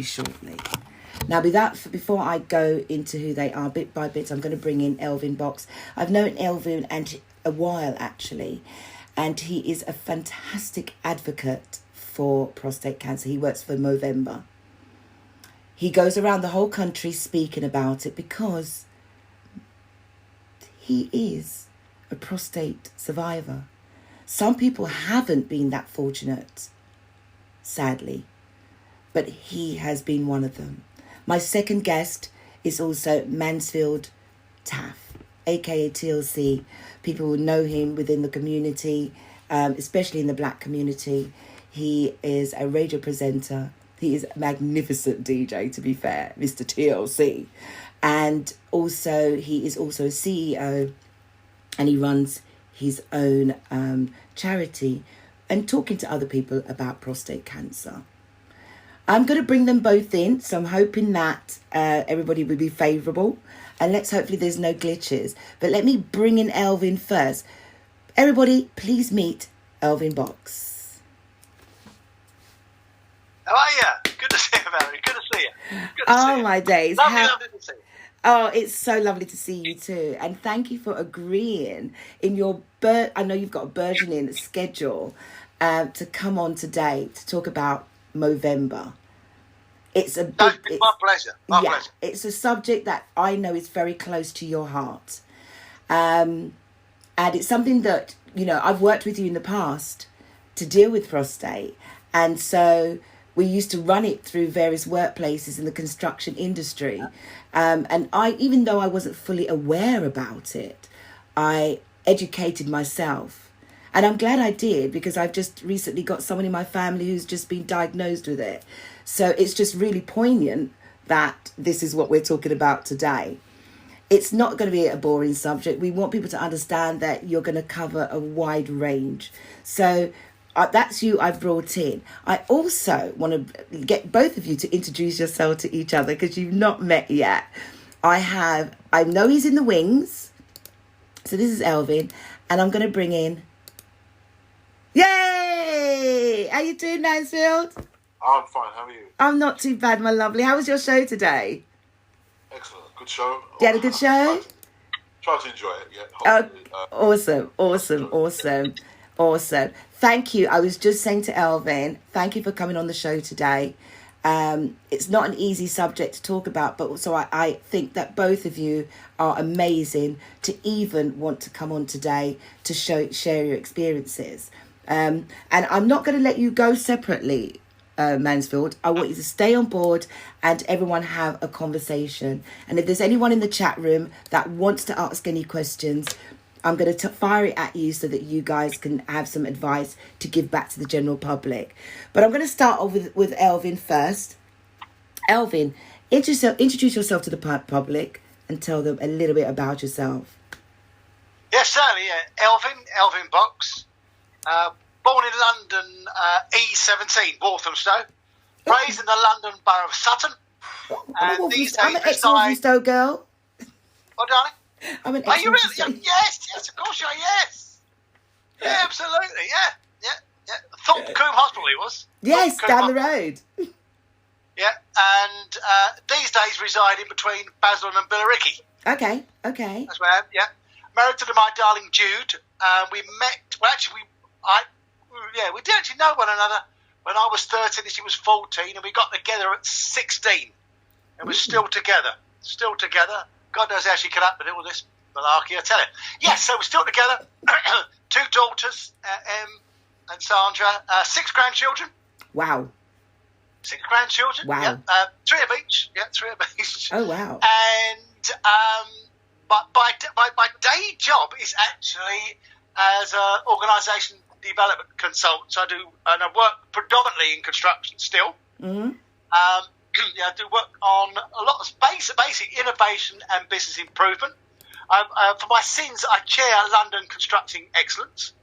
shortly. Now, before I go into who they are bit by bit, I'm going to bring in Elvin Box. I've known Elvin a while, actually, and he is a fantastic advocate for prostate cancer. He works for Movember. He goes around the whole country speaking about it because he is a prostate survivor. Some people haven't been that fortunate, sadly, but he has been one of them. My second guest is also Mansfield Taffe, aka TLC. People will know him within the community, especially in the black community. He is a radio presenter. He is a magnificent DJ, to be fair, Mr. TLC. And also, he is also a CEO, and he runs his own charity and talking to other people about prostate cancer. I'm going to bring them both in, so I'm hoping that everybody will be favourable, and let's hopefully there's no glitches. But let me bring in Elvin first. Everybody, please meet Elvin Box. How are you? Good to see you, Valerie. Good to see you. Good to see you. My days. Lovely to see you. Oh, it's so lovely to see you too. And thank you for agreeing in your I know you've got a burgeoning schedule to come on today to talk about Movember. It's a big, my pleasure. My pleasure. It's a subject that I know is very close to your heart. And it's something that, you know, I've worked with you in the past to deal with prostate. And so we used to run it through various workplaces in the construction industry. And even though I wasn't fully aware about it, I educated myself. And I'm glad I did, because I've just recently got someone in my family who's just been diagnosed with it. So it's just really poignant that this is what we're talking about today. It's not going to be a boring subject. We want people to understand that you're going to cover a wide range. So that's who I've brought in. I also want to get both of you to introduce yourself to each other, because you've not met yet. I know he's in the wings. So this is Elvin, and I'm going to bring in... Yay! How you doing, Mansfield? I'm fine. How are you? I'm not too bad, my lovely. How was your show today? Excellent. Good show. You had a good show? Try to enjoy it, yeah. Awesome. Thank you. I was just saying to Elvin, thank you for coming on the show today. It's not an easy subject to talk about, but so I think that both of you are amazing to even want to come on today to share your experiences. And I'm not going to let you go separately, Mansfield. I want you to stay on board and everyone have a conversation. And if there's anyone in the chat room that wants to ask any questions, I'm going to fire it at you so that you guys can have some advice to give back to the general public. But I'm going to start off with Elvin first. Elvin, introduce yourself to the public and tell them a little bit about yourself. Yes, certainly. Elvin Box. Born in London, E17, Walthamstow. Raised in the London Borough of Sutton. I'm an ex-Walthamstow girl. Oh, darling? I'm an Are you really? Yes, of course you are, yes. Yeah, absolutely, yeah. Thorpe Combe Hospital it was. Yes, down the road. Yeah, and these days reside in between Basildon and Billericay. Okay. That's where I am, yeah. Married to my darling Jude. We met, we did actually know one another when I was 13 and she was 14, and we got together at 16. And we're still together. God knows how she got up with all this malarkey, I tell you. Yes, so we're still together. 2 daughters, Em and Sandra. 6 grandchildren. Wow. 6 grandchildren. Wow. Yeah, 3 of each. Yeah, 3 of each. Oh, wow. And but my day job is actually as an organisation development consultant. So I work predominantly in construction still. Mm-hmm. I do work on a lot of basic innovation and business improvement. For my sins, I chair London Constructing Excellence.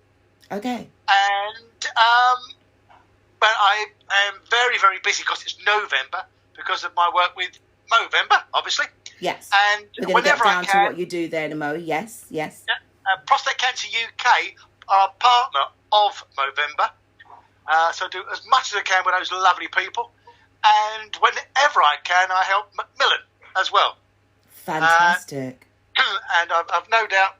Okay. And but I am very, very busy because it's November, because of my work with Movember, obviously. Yes. And we're going to get down to what you do there in a moment. Yes. Yeah. Prostate Cancer UK are a partner of Movember. So I do as much as I can with those lovely people. And wherever I can, I help Macmillan as well. Fantastic. And I've no doubt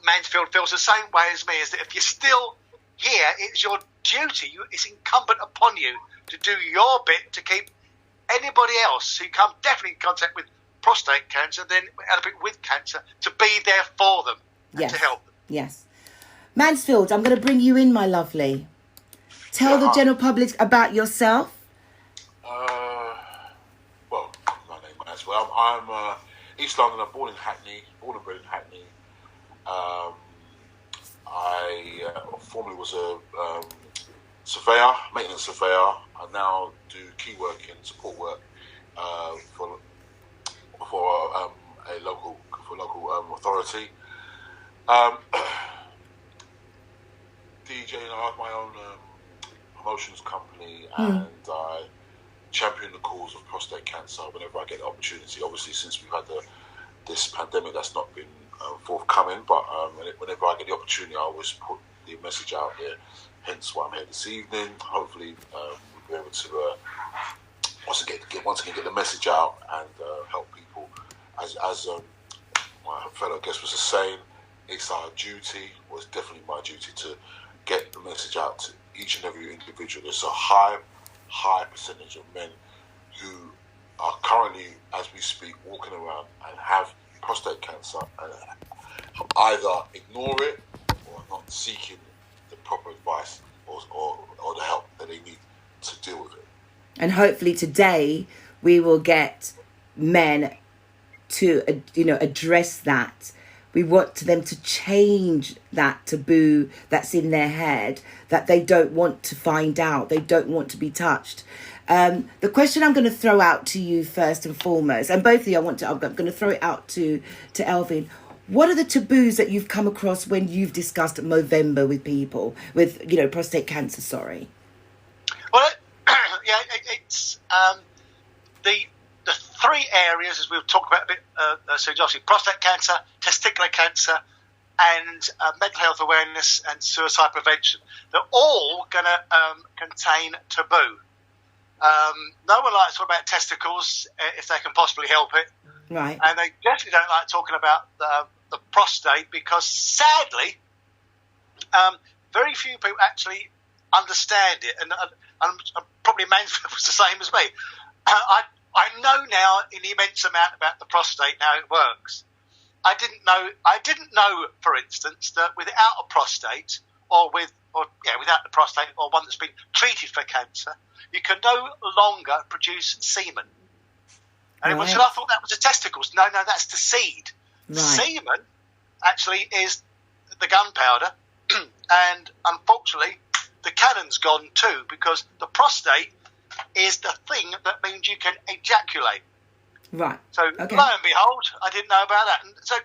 Mansfield feels the same way as me, is that if you're still here, it's your duty, it's incumbent upon you to do your bit to keep anybody else who come definitely in contact with prostate cancer, then with cancer, to be there for them and to help them. Yes. Mansfield, I'm going to bring you in, my lovely. Tell the general public about yourself. Well, my name is Mansfield. I'm East London. I'm born and bred in Hackney. I formerly was a surveyor, maintenance surveyor. I now do key work and support work for a local authority. DJ, I have my own promotions company, and I champion the cause of prostate cancer whenever I get the opportunity. Obviously, since we've had this pandemic, that's not been forthcoming, but whenever I get the opportunity, I always put the message out there. Hence why I'm here this evening. Hopefully, we'll be able to once again get the message out and help people. As my fellow guest was saying, it's our duty, or it's definitely my duty, to get the message out to each and every individual. There's a high percentage of men who are currently, as we speak, walking around and have prostate cancer and either ignore it or not seeking the proper advice or the help that they need to deal with it. And hopefully today we will get men to address that. We want them to change that taboo that's in their head, that they don't want to find out, they don't want to be touched. The question I'm going to throw out to you first and foremost, and both of you, I'm going to throw it out to Elvin. What are the taboos that you've come across when you've discussed Movember with people with, prostate cancer? Sorry. Well, it's the three areas, as we'll talk about a bit soon. Obviously, prostate cancer, testicular cancer, and mental health awareness and suicide prevention. They're all going to contain taboo. No one likes to talk about testicles if they can possibly help it. Right. And they definitely don't like talking about the prostate because, sadly, very few people actually understand it. And probably Mansfield was the same as me. I know now an immense amount about the prostate, how it works. I didn't know, for instance, that without a prostate without the prostate or one that's been treated for cancer, you can no longer produce semen. And everyone said, I thought that was the testicles. No, that's the seed. Right. Semen actually is the gunpowder, and unfortunately, the cannon's gone too, because the prostate is the thing that means you can ejaculate. Right. So, lo and behold, I didn't know about that. And so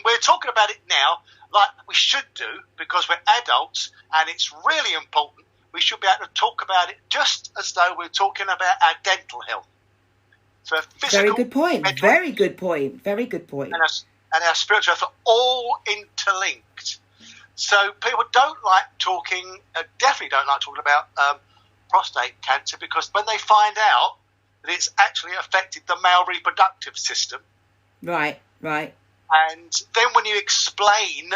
we're talking about it now like we should do, because we're adults and it's really important. We should be able to talk about it just as though we're talking about our dental health. So physical, very good point. mental, very good point. Very good point. And our spiritual health are all interlinked. So people definitely don't like talking about prostate cancer, because when they find out that it's actually affected the male reproductive system. Right. And then when you explain,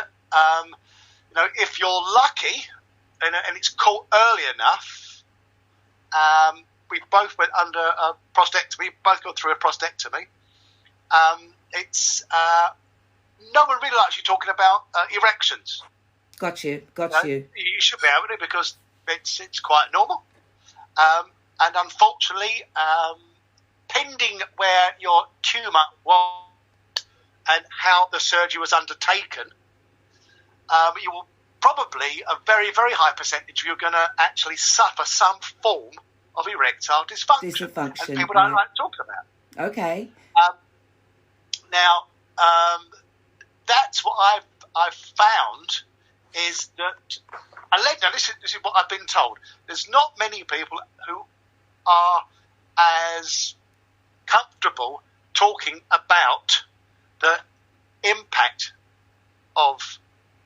if you're lucky and it's caught early enough, we both went under a prostatectomy, both got through a prostatectomy. It's no one really likes you talking about erections. Got you. You should be able to, because it's quite normal. And unfortunately, pending where your tumour was and how the surgery was undertaken, you will probably, a very, very high percentage, you're going to actually suffer some form of erectile dysfunction. And people don't like talking about it. Okay. Now, that's what I've found is that, now this is what I've been told, there's not many people who are as comfortable talking about the impact of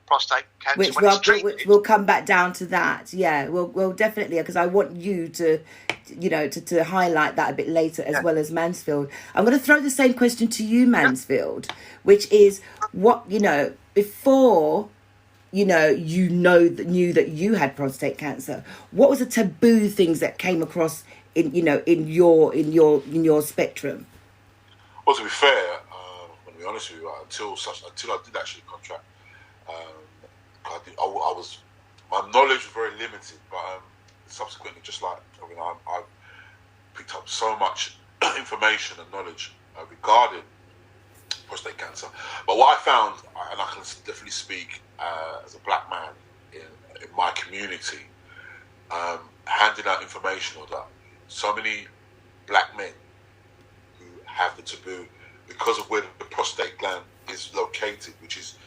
prostate cancer Which when it's treated. which we'll come back down to that. Yeah, we'll definitely, because I want you to, to highlight that a bit later, as well as Mansfield. I'm going to throw the same question to you, Mansfield, which is what, before, knew that you had prostate cancer. What was the taboo things that came across in your spectrum? Well, to be fair, I'm going to be honest with you, until I did actually contract, my knowledge was very limited, but subsequently, I picked up so much information and knowledge regarding prostate cancer. But what I found, and I can definitely speak as a black man in my community, handing out information on that, so many black men who have the taboo because of where the prostate gland is located, which is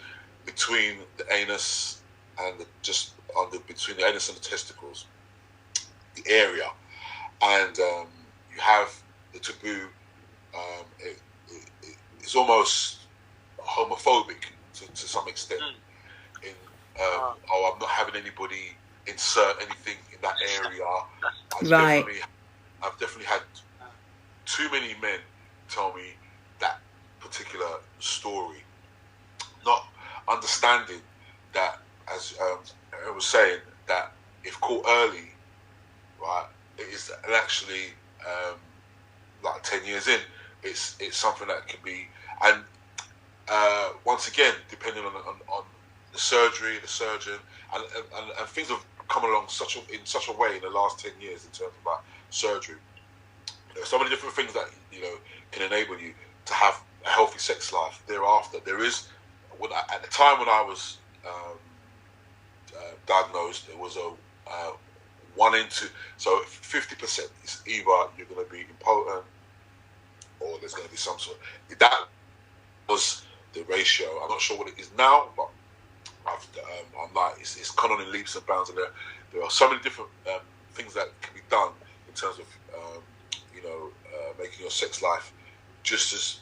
between the anus and between the anus and the testicles, the area, and you have the taboo. It's almost homophobic to some extent. I'm not having anybody insert anything in that area. I've definitely had too many men tell me that particular story, not understanding that, as I was saying, that if caught early, right, it is actually like 10 years in, it's something that can be, and once again, depending on the surgery, the surgeon, and things have come along in such a way in the last 10 years in terms of surgery. So many different things that can enable you to have a healthy sex life thereafter. There is, at the time when I was diagnosed, it was a 1 in 2, so 50% is either you're going to be impotent or there's going to be some sort. That was the ratio. I'm not sure what it is now, but I'm like, it's gone on in leaps and bounds, and there are so many different things that can be done in terms of making your sex life just as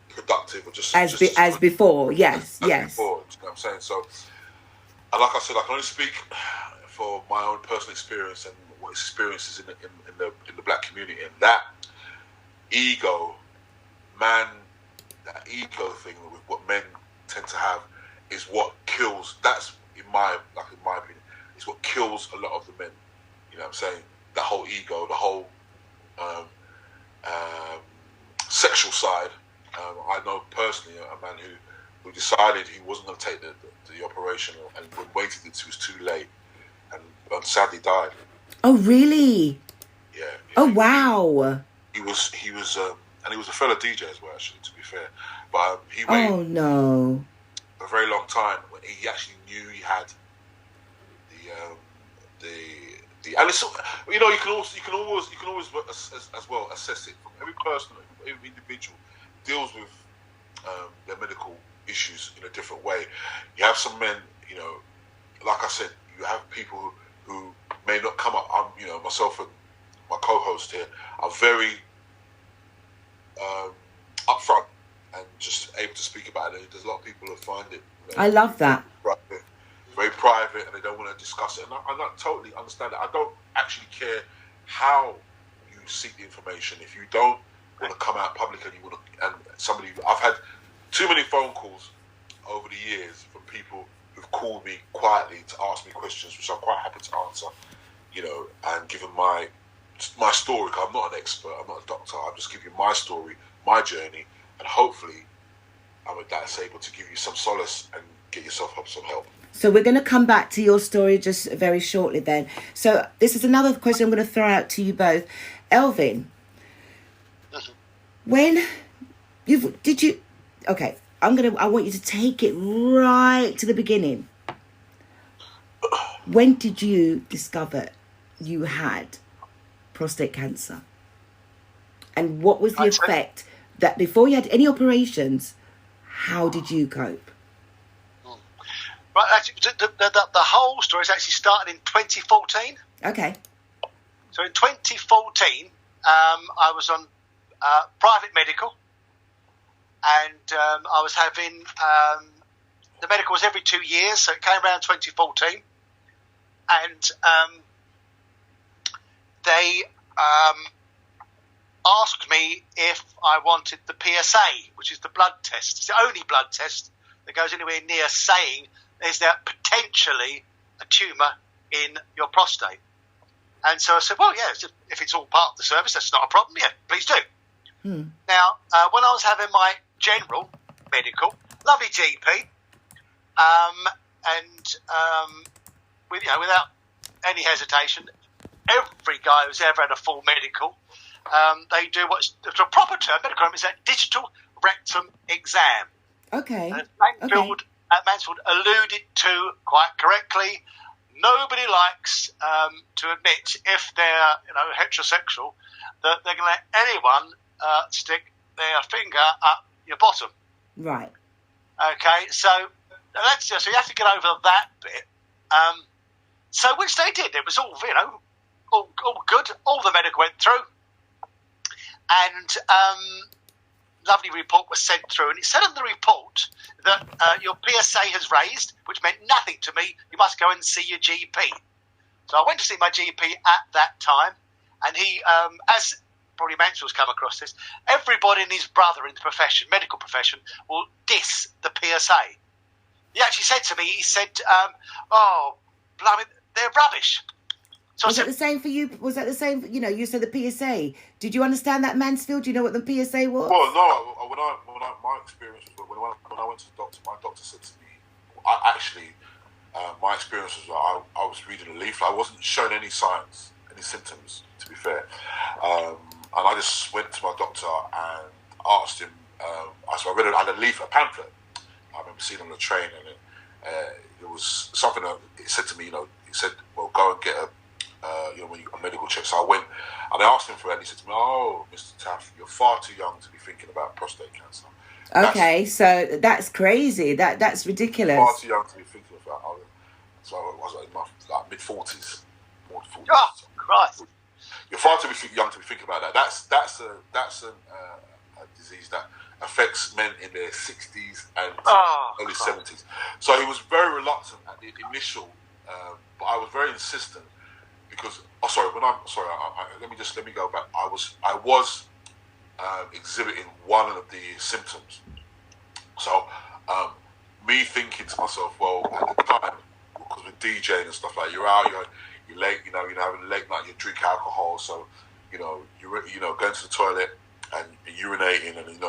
productive or just as before. Yes. Before, you know what I'm saying? So, and like I said, I can only speak for my own personal experience and what experiences in the black community, and that ego thing with what men tend to have is what kills. That's in my opinion, is what kills a lot of the men. You know what I'm saying? That whole ego, the whole sexual side. I know personally a man who decided he wasn't going to take the operation, and when waited until it was too late, and sadly died. Oh really? Yeah. Oh wow. He was, and he was a fellow DJ as well, actually, to be fair. But he waited. Oh no. A very long time when he actually knew he had the and it's, you can always as well assess it from every person, every individual deals with their medical issues in a different way. You have some men, like I said, you have people who may not come up. Myself and my co-host here are very upfront and just able to speak about it. There's a lot of people who find it. I love that. Very private, and they don't want to discuss it. And I totally understand that. I don't actually care how you seek the information. If you don't want to come out public and I've had too many phone calls over the years from people who've called me quietly to ask me questions, which I'm quite happy to answer, and give them my story. I'm not an expert, I'm not a doctor. I'm just giving you my story, my journey, and hopefully that's able to give you some solace and get yourself some help. So we're going to come back to your story just very shortly then. So this is another question I'm going to throw out to you both. Elvin, I want you to take it right to the beginning. When did you discover you had prostate cancer? And what was the effect that before you had any operations, how did you cope? Right, actually, the whole story is actually started in 2014. Okay. So in 2014, I was on private medical, and I was having the medical was every 2 years, so it came around 2014, and they asked me if I wanted the PSA, which is the blood test. It's the only blood test that goes anywhere near saying is there potentially a tumour in your prostate. And so I said, well, yeah, if it's all part of the service, that's not a problem. Yeah, please do. Now, when I was having my general medical, lovely GP, without any hesitation, every guy who's ever had a full medical, they do what's the proper term, medical term, is a digital rectum exam. Okay. And Mansfield alluded to quite correctly. Nobody likes to admit if they're heterosexual that they're going to let anyone stick their finger up your bottom. Right. Okay, so so you have to get over that bit. So which they did. It was all all good. All the medical went through, and lovely report was sent through, and it said in the report that your PSA has raised, which meant nothing to me. You must go and see your GP. So I went to see my GP at that time, and he, as probably Mansfield's come across this, everybody and his brother in the profession, medical profession, will diss the PSA. He actually said to me, he said, oh, blimey, they're rubbish. So was that the same for you? Was that the same? You said the PSA. Did you understand that, Mansfield? Do you know what the PSA was? Well, no. My experience was when I went to the doctor. My doctor said to me, my experience was I was reading a leaflet. I wasn't showing any signs, any symptoms. To be fair, and I just went to my doctor and asked him. I read I had a leaflet, a pamphlet. I remember seeing on the train, and it was something that it said to me. He said, "Well, go and get a medical check." So I went and I asked him for it, and he said to me, "Oh, Mr. Taffe, you're far too young to be thinking about prostate cancer." Okay, so that's crazy. That's ridiculous. Far too young to be thinking about. So I was in my mid-40s. Oh, Christ! You're far too young to be thinking about that. That's a disease that affects men in their 60s and early 70s. So he was very reluctant at the initial, but I was very insistent. Because let me go back. I was exhibiting one of the symptoms. So me thinking to myself, well, at the time, because with DJing and stuff like, you're out, you're late, you're having a late night, you drink alcohol, so you're going to the toilet and urinating, and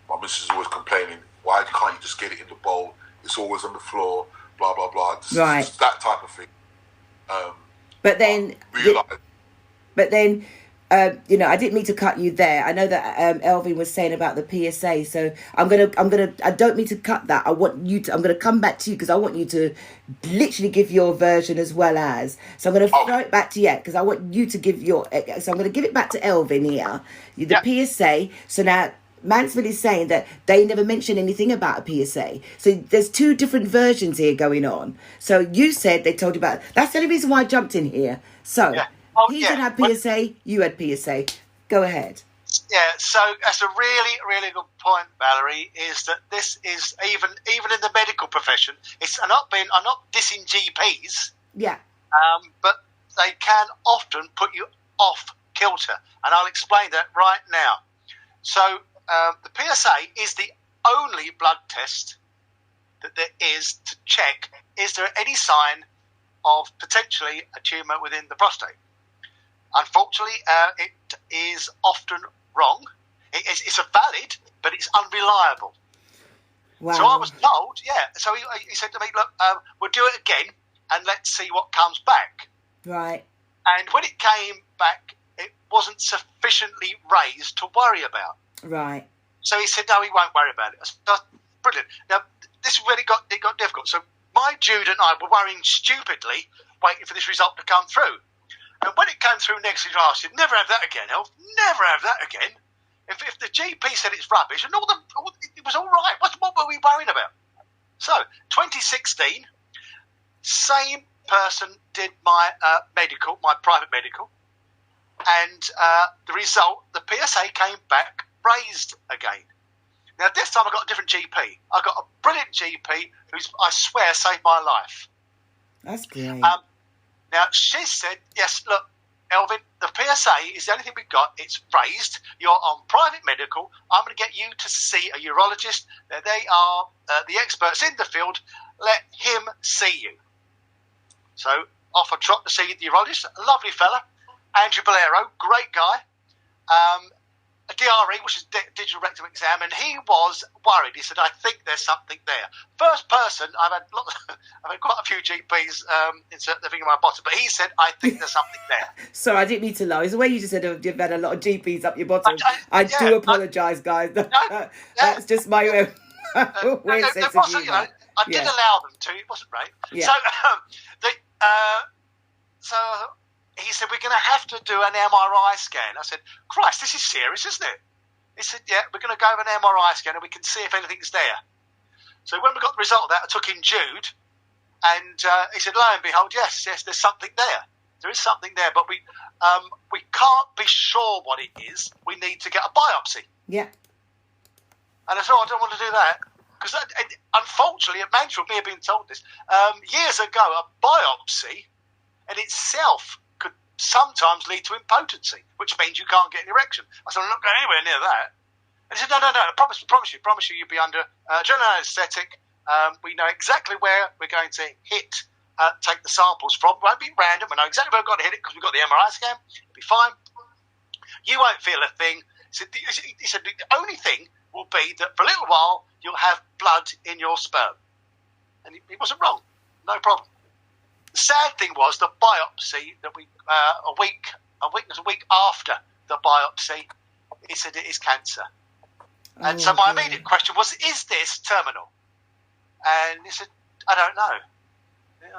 my missus is always complaining, why can't you just get it in the bowl? It's always on the floor, blah blah blah. Just that type of thing. But then, I didn't mean to cut you there. I know that Elvin was saying about the PSA, so I don't mean to cut that. I'm going to come back to you because I want you to literally give your version as well as. So I'm going to throw it back to you because I want you to give your. So I'm going to give it back to Elvin here. The PSA. So now Mansfield is saying that they never mentioned anything about a PSA. So there's two different versions here going on. So you said they told you about. That's the only reason why I jumped in here. So he didn't have PSA, you had PSA. Go ahead. Yeah, so that's a really, really good point, Valerie, is that this is even in the medical profession, I'm not dissing GPs. Yeah. But they can often put you off kilter. And I'll explain that right now. So the PSA is the only blood test that there is to check, is there any sign of potentially a tumour within the prostate? Unfortunately, it is often wrong. It's a valid, but it's unreliable. Wow. So I was told, so he said to me, look, we'll do it again and let's see what comes back. Right. And when it came back, it wasn't sufficiently raised to worry about. Right. So he said, no, he won't worry about it. I said, brilliant. Now, this is when it got difficult. So my Jude and I were worrying stupidly, waiting for this result to come through. And when it came through negative, I said, never have that again, Elf. Never have that again. If the GP said it's rubbish, and it was all right, what were we worrying about? So, 2016, same person did my medical, my private medical, and the result, the PSA came back raised again. Now, this time I got a different GP. I got a brilliant GP who's, I swear, saved my life. That's great. Now, she said, yes, look, Elvin, the PSA is the only thing we've got. It's raised. You're on private medical. I'm going to get you to see a urologist. They are the experts in the field. Let him see you. So off I trot to see the urologist, a lovely fella, Andrew Bolero, great guy. A DRE, which is digital rectal exam, and he was worried. He said, "I think there's something there." First person, I've had quite a few GPs insert their finger in my bottom, but he said, "I think there's something there." Sorry, I didn't mean to lie. It's the way you just said you've had a lot of GPs up your bottom. I do apologise, guys. That's just my weird sense of humour. I did allow them to. It wasn't right. Yeah. So he said, "We're going to have to do an MRI scan." I said, "Christ, this is serious, isn't it?" He said, "Yeah, we're going to go have an MRI scan and we can see if anything's there." So when we got the result of that, I took in Jude, and he said, "Lo and behold, yes, there's something there. There is something there, but we can't be sure what it is. We need to get a biopsy." Yeah. And I said, "I don't want to do that." Because unfortunately, at Mansfield, me have been told this, years ago, a biopsy in itself could sometimes lead to impotency, which means you can't get an erection. I said, "I'm not going anywhere near that." And he said, no, I promise you you'll be under general anaesthetic. We know exactly where we're going to take the samples from. It won't be random. We know exactly where we've got to hit it because we've got the MRI scan. It'll be fine. You won't feel a thing. He said, the only thing will be that for a little while you'll have blood in your sperm. And he wasn't wrong. No problem. The sad thing was the biopsy that a week after the biopsy, he said it is cancer. And so my immediate question was, is this terminal? And he said, "I don't know."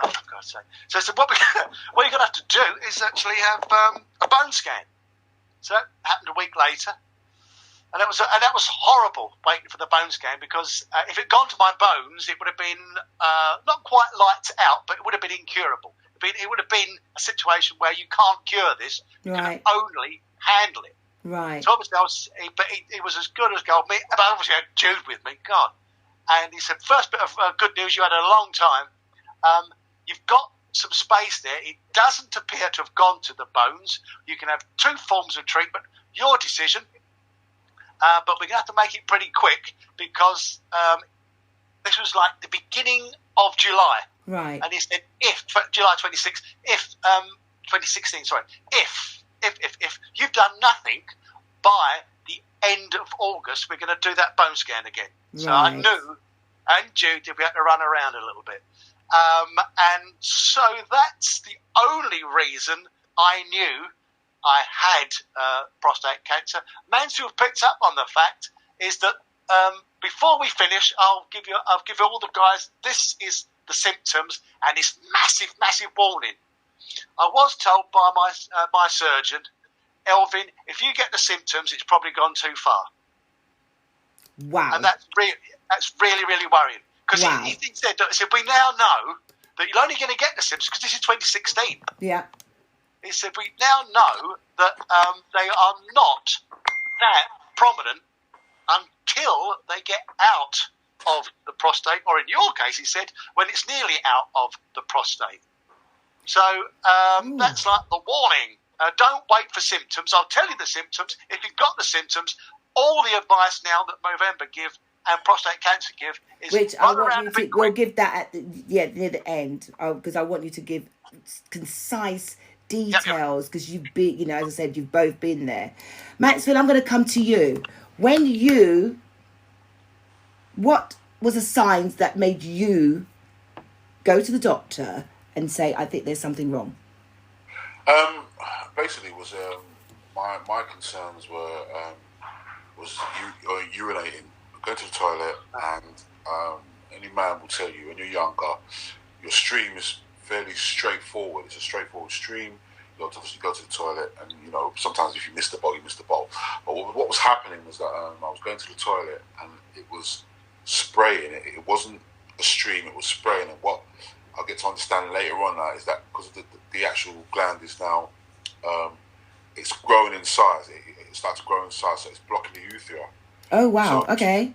Oh, for God's sake. So I said, what you're going to have to do is actually have a bone scan. So that happened a week later. And that was horrible waiting for the bone scan, because if it had gone to my bones, it would have been not quite lights out, but it would have been incurable. It would have been a situation where you can't cure this. You can only handle it. Right. So obviously he was as good as gold. But obviously I had Jude with me, God. And he said, first bit of good news you had in a long time. You've got some space there. It doesn't appear to have gone to the bones. You can have 2 forms of treatment. Your decision. But we're going to have to make it pretty quick, because this was like the beginning of July. Right. And he said, July 26th, 2016, sorry, if you've done nothing by the end of August, we're going to do that bone scan again. Right. So I knew, and Jude, we had to run around a little bit. And so that's the only reason I knew I had prostate cancer. Mansfield picked up on the fact is that before we finish, I'll give you all the guys. This is the symptoms, and it's massive warning. I was told by my surgeon, Elvin, if you get the symptoms, it's probably gone too far. Wow. And that's really worrying, because he said we now know that you're only going to get the symptoms because this is 2016. Yeah. He said, we now know that they are not that prominent until they get out of the prostate, or in your case, he said, when it's nearly out of the prostate. So that's like the warning. Don't wait for symptoms. I'll tell you the symptoms. If you've got the symptoms, all the advice now that Movember give and Prostate Cancer give is which I want you to. We'll give that near the end, because I want you to give concise details, because you've been, as I said, you've both been there. Mansfield, I'm going to come to you. What was the signs that made you go to the doctor and say, I think there's something wrong? Basically, was my concerns were urinating, going to the toilet, and any man will tell you when you're younger, your stream is fairly straightforward. It's a straightforward stream. You obviously go to the toilet, and sometimes if you miss the bowl, you miss the bowl. But what was happening was that I was going to the toilet, and it was spraying. It wasn't a stream; it was spraying. And what I'll get to understand later on is that because the actual gland is now it's growing in size. It starts to grow in size, so it's blocking the urethra. Oh wow! So, okay.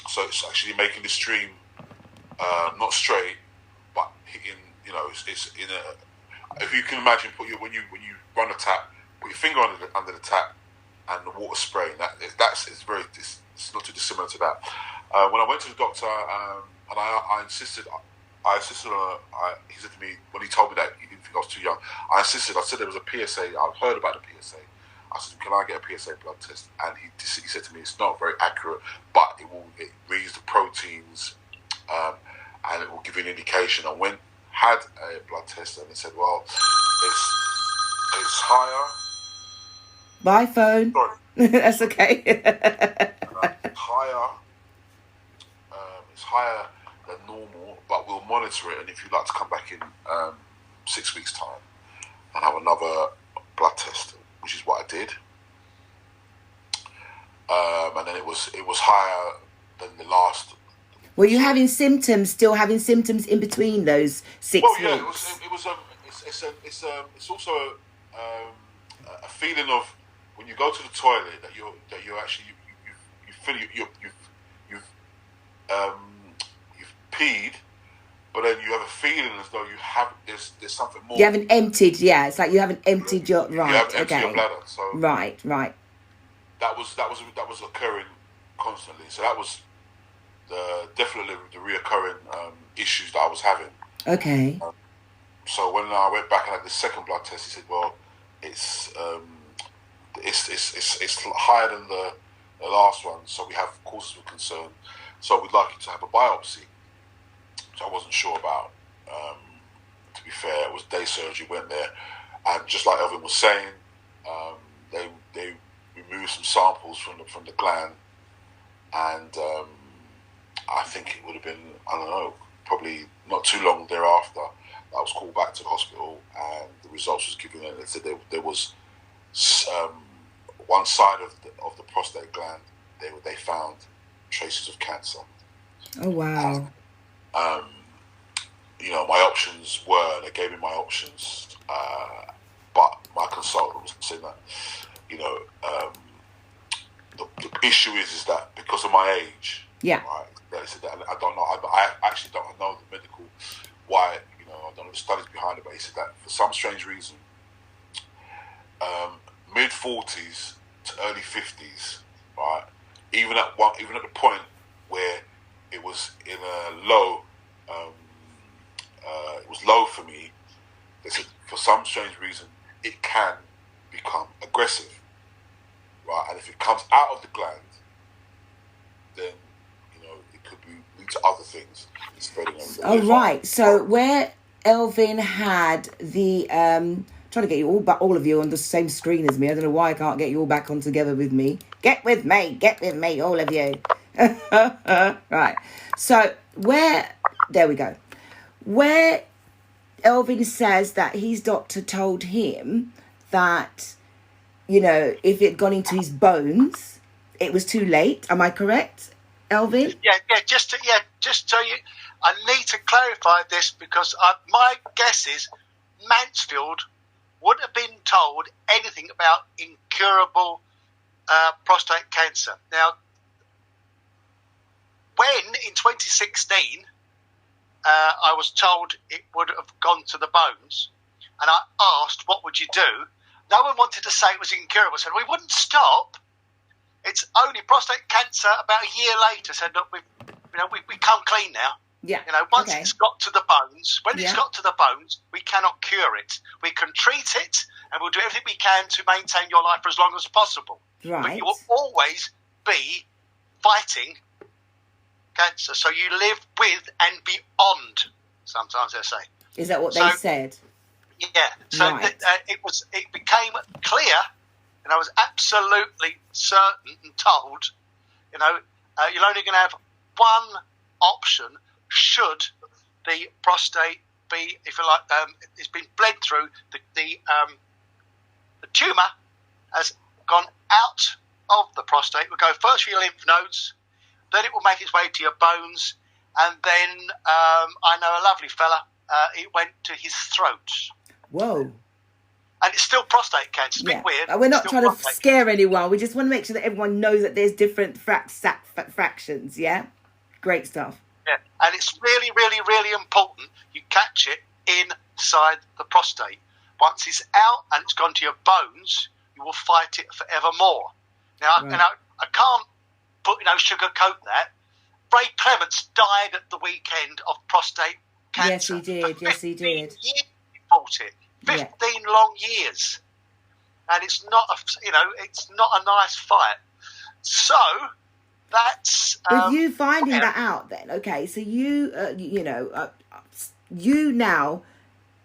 so it's actually making the stream not straight, but hitting. It's in a. If you can imagine, when you run a tap, put your finger under the tap, and the water spraying. It's not too dissimilar to that. When I went to the doctor, and I insisted. He said to me, when he told me that he didn't think I was too young, I insisted. I said there was a PSA. I'd heard about the PSA. I said, can I get a PSA blood test? And he said to me, it's not very accurate, but it reads the proteins, and it will give you an indication. I had a blood test, and they said, well, it's higher. Bye, phone. Sorry. That's okay. It's higher than normal, but we'll monitor it, and if you'd like to come back in 6 weeks' time and have another blood test, which is what I did, and then it was higher than the last. Were you having symptoms? Still having symptoms in between those 6 weeks? Well, yeah, it's also a feeling of when you go to the toilet that you're actually you feel you've peed, but then you have a feeling as though there's something more. You haven't emptied, yeah. It's like you haven't emptied your You haven't emptied your okay. bladder, so Right. that was occurring constantly. So that was definitely the reoccurring issues that I was having. Okay. So when I went back and had the second blood test, he said, "Well, it's higher than the last one, so we have causes of concern. So we'd like you to have a biopsy." So I wasn't sure about. To be fair, it was day surgery. Went there, and just like Elvin was saying, they removed some samples from the gland, and I think it would have been, I don't know, probably not too long thereafter, I was called back to the hospital, and the results was given. And they said there was one side of the prostate gland. They found traces of cancer. Oh wow. And, my options they gave me my options, but my consultant was saying that, the issue is that because of my age, Yeah. right? They said that I don't know. I actually don't know the medical why. I don't know the studies behind it, but he said that for some strange reason, mid-40s to early 50s, right? Even at the point where it was in a low, it was low for me. They said for some strange reason it can become aggressive, right? And if it comes out of the gland, then it could lead to other things. Spreading over the liver. Right. So where Elvin had the trying to get you all of you on the same screen as me. I don't know why I can't get you all back on together with me. Get with me, all of you. Right. So there we go. Where Elvin says that his doctor told him that, if it had gone into his bones, it was too late. Am I correct, Elvin? Yeah. Just so you, I need to clarify this because my guess is Mansfield wouldn't have been told anything about incurable prostate cancer. Now, when in 2016 I was told it would have gone to the bones, and I asked, what would you do? No one wanted to say it was incurable. Said, we wouldn't stop. It's only prostate cancer about a year later said, look, we come clean now. Yeah. Once it's got to the bones, it's got to the bones, we cannot cure it. We can treat it, and we'll do everything we can to maintain your life for as long as possible. Right. But you will always be fighting cancer. So you live with and beyond, sometimes they say. Is that what they said? Yeah. So right. It became clear, and I was absolutely certain and told, you're only going to have one option should the prostate be, if you like, it's been bled through, the tumour has gone out of the prostate. It will go first through your lymph nodes, then it will make its way to your bones, and then I know a lovely fella, it went to his throat. Whoa. and it's still prostate cancer. It's a bit weird. And we're not Still trying to prostate scare anyone. We just want to make sure that everyone knows that there's different fractions. Yeah, great stuff. Yeah, and it's really, really, really important you catch it inside the prostate. Once it's out and it's gone to your bones, you will fight it forevermore. Now, I can't sugarcoat that. Ray Clements died at the weekend of prostate cancer. Yes, he did. Years he fought it. 15 long years, and it's not a nice fight. So that's with you finding that out. Then, okay, so you you now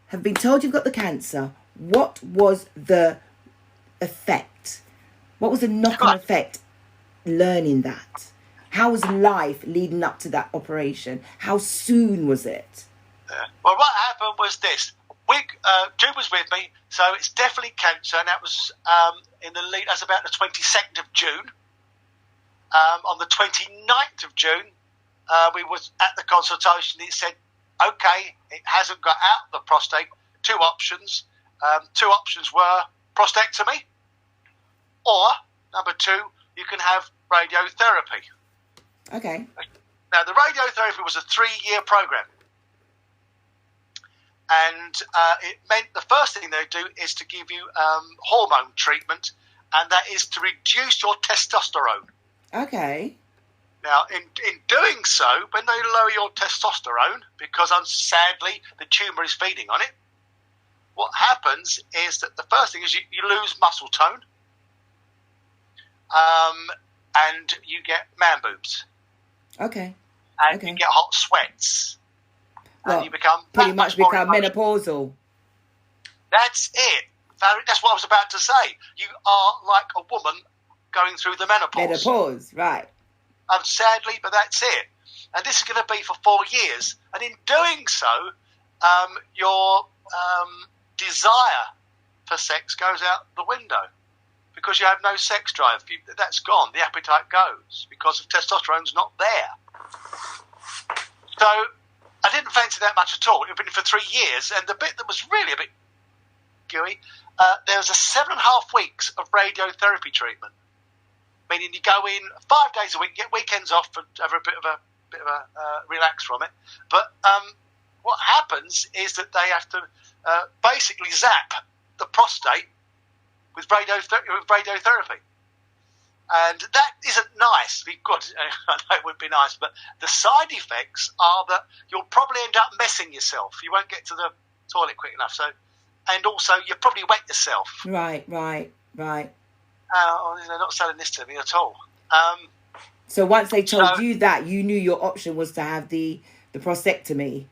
have been told you've got the cancer. What was the effect? What was the knock-on effect? Learning that. How was life leading up to that operation? How soon was it? Well, what happened was this. Jude was with me, so it's definitely cancer, and that was in the lead. That's about the 22nd of June. On the 29th of June, we was at the consultation. It said, okay, it hasn't got out the prostate. Two options. Two options were prostatectomy, or number two, you can have radiotherapy. Okay. Now, the radiotherapy was a 3-year program. And it meant the first thing they do is to give you hormone treatment, and that is to reduce your testosterone. Okay. Now, in doing so, when they lower your testosterone, because sadly the tumour is feeding on it, what happens is that the first thing is you lose muscle tone, and you get man boobs. Okay. And you get hot sweats. Well, and you become pretty much become menopausal. That's it. That's what I was about to say. You are like a woman going through the menopause. Menopause, right. Sadly, but that's it. And this is going to be for 4 years. And in doing so, your desire for sex goes out the window because you have no sex drive. That's gone. The appetite goes because of testosterone's not there. So I didn't fancy that much at all. It had been for 3 years. And the bit that was really a bit gooey, there was 7.5 weeks of radiotherapy treatment. Meaning you go in 5 days a week, get weekends off, and have a bit of a relax from it. But what happens is that they have to basically zap the prostate with radiotherapy, and that isn't nice. Good, I know it would be nice, but the side effects are that you'll probably end up messing yourself. You won't get to the toilet quick enough. So, and also you'll probably wet yourself. Right. They're not selling this to me at all. So once they told you that, you knew your option was to have the prostatectomy.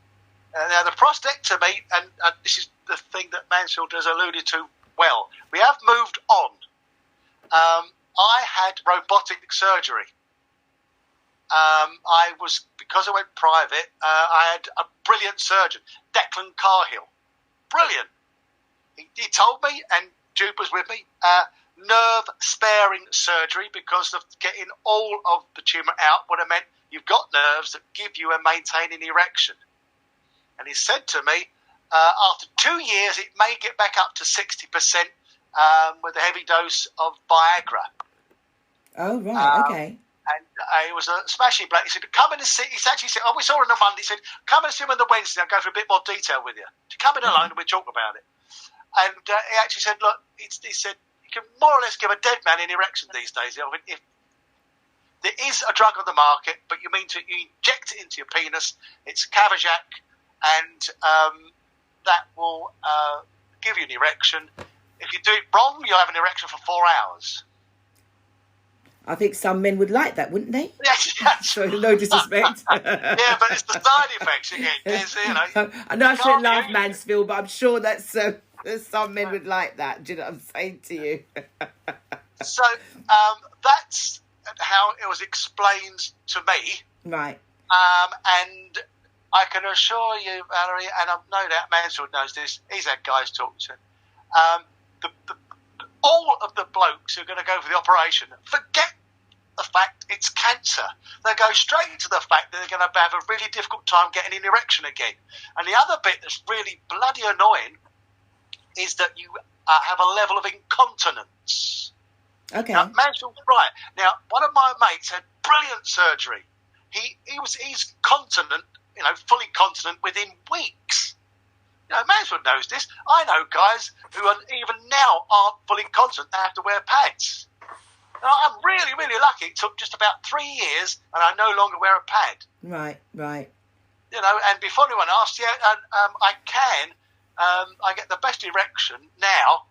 Now, the prostatectomy, and this is the thing that Mansfield has alluded to well, we have moved on. I had robotic surgery. Because I went private, I had a brilliant surgeon, Declan Carhill. Brilliant. He told me, and Jude was with me, nerve-sparing surgery because of getting all of the tumour out would have meant you've got nerves that give you and maintain an erection. And he said to me, after 2 years, it may get back up to 60% with a heavy dose of Viagra. Oh, right, okay. And it was a smashing bloke. He said, come in and see. He actually said, we saw him on the Monday. He said, come and see him on the Wednesday. I'll go for a bit more detail with you. Come in alone and we'll talk about it. And he actually said, look, he said, you can more or less give a dead man an erection these days. If there is a drug on the market, but you inject it into your penis, it's Cavajac, and that will give you an erection. If you do it wrong, you'll have an erection for 4 hours. I think some men would like that, wouldn't they? Yes. So no disrespect. Yeah, but it's the side effects you get. I know I shouldn't laugh, Mansfield, but I'm sure that some men would like that. Do you know what I'm saying to you? So that's how it was explained to me. Right. And I can assure you, Valerie, and I've no doubt Mansfield knows this, he's had guys talk to him. All of the blokes who are going to go for the operation forget the fact it's cancer. They go straight to the fact that they're going to have a really difficult time getting an erection again. And the other bit that's really bloody annoying is that you have a level of incontinence. Okay. Now, Mansfield's right. Now, one of my mates had brilliant surgery. He's continent, fully continent within weeks. Mansfield knows this. I know guys who are even now aren't fully continent. They have to wear pads. Now, I'm really, really lucky. It took just about 3 years, and I no longer wear a pad. Right. And before anyone asked, I can. I get the best erection now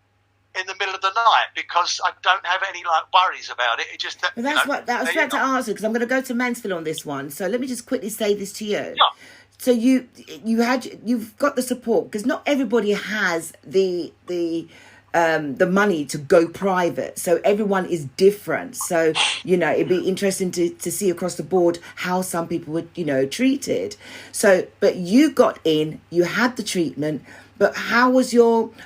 in the middle of the night because I don't have any worries about it. It just that. Well, that's what I was about to answer, because I'm going to go to Mansfield on this one. So let me just quickly say this to you. Yeah. So you've got the support, because not everybody has the money to go private. So everyone is different. So, it'd be interesting to see across the board how some people were, treated. So, but you got in, you had the treatment, but how was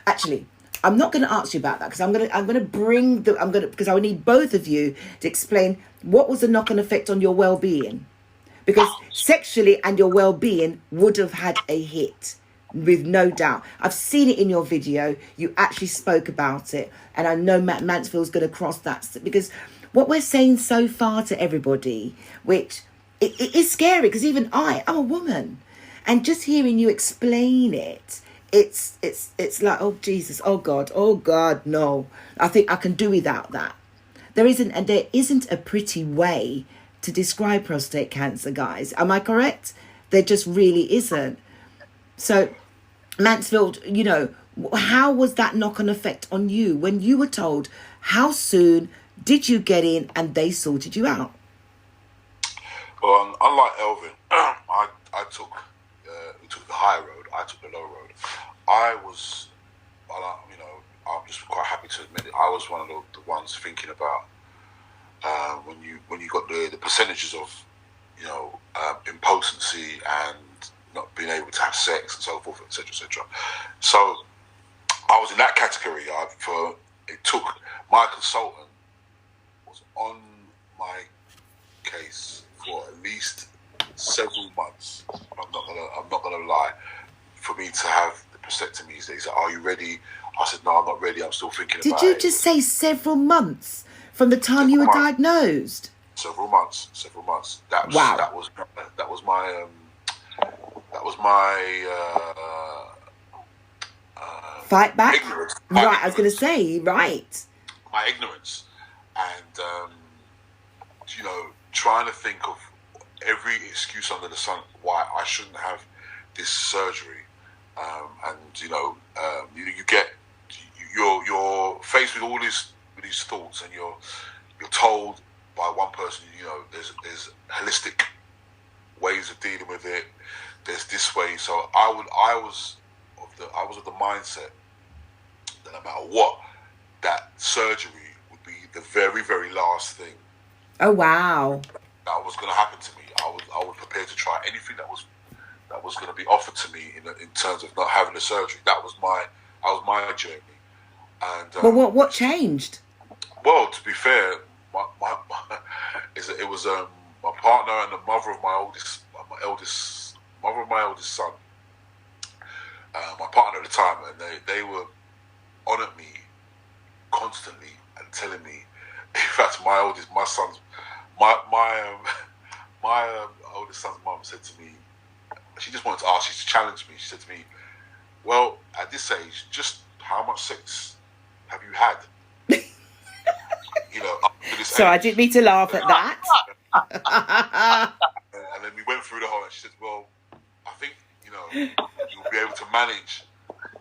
actually, I'm not going to ask you about that, because I'm going to because I need both of you to explain what was the knock-on effect on your well-being. Because sexually and your well-being would have had a hit, with no doubt. I've seen it in your video. You actually spoke about it. And I know Matt Mansfield's going to cross that. Because what we're saying so far to everybody, which it is scary, because even I'm a woman. And just hearing you explain it, it's like, oh, Jesus, oh, God, no. I think I can do without that. There isn't a pretty way to describe prostate cancer, guys. Am I correct? There just really isn't. So, Mansfield, how was that knock-on effect on you when you were told? How soon did you get in and they sorted you out? Well, unlike Elvin, I took the high road. I took the low road. I'm just quite happy to admit it. I was one of the ones thinking about when you got the percentages of impotency and not being able to have sex and so forth, etc., etc. So I was in that category. It took my consultant was on my case for at least several months. I'm not gonna lie. For me to have the prostatectomy, they said, "Are you ready?" I said, "No, I'm not ready. I'm still thinking about it." Did you just say several months from the time you were diagnosed? Several months. Wow. That was my fight back. Ignorance. Right, I was going to say, right. My ignorance, and trying to think of every excuse under the sun why I shouldn't have this surgery, you're faced with all these thoughts, and you're told by one person, there's holistic ways of dealing with it. There's this way. So I was of the mindset that no matter what, that surgery would be the very, very last thing. Oh wow! That was going to happen to me. I was prepared to try anything that was going to be offered to me in terms of not having the surgery. That was my journey. And Well, what changed? Well, to be fair, it was my partner and the mother of my eldest son. My partner at the time, and they were on at me constantly and telling me. In fact, my oldest son's mum said to me, she just wanted to ask, she challenged me. She said to me, "Well, at this age, just how much sex have you had?" Up to this So age. I didn't mean to laugh at that. And then we went through the whole, and she said, "Well, I think you'll be able to manage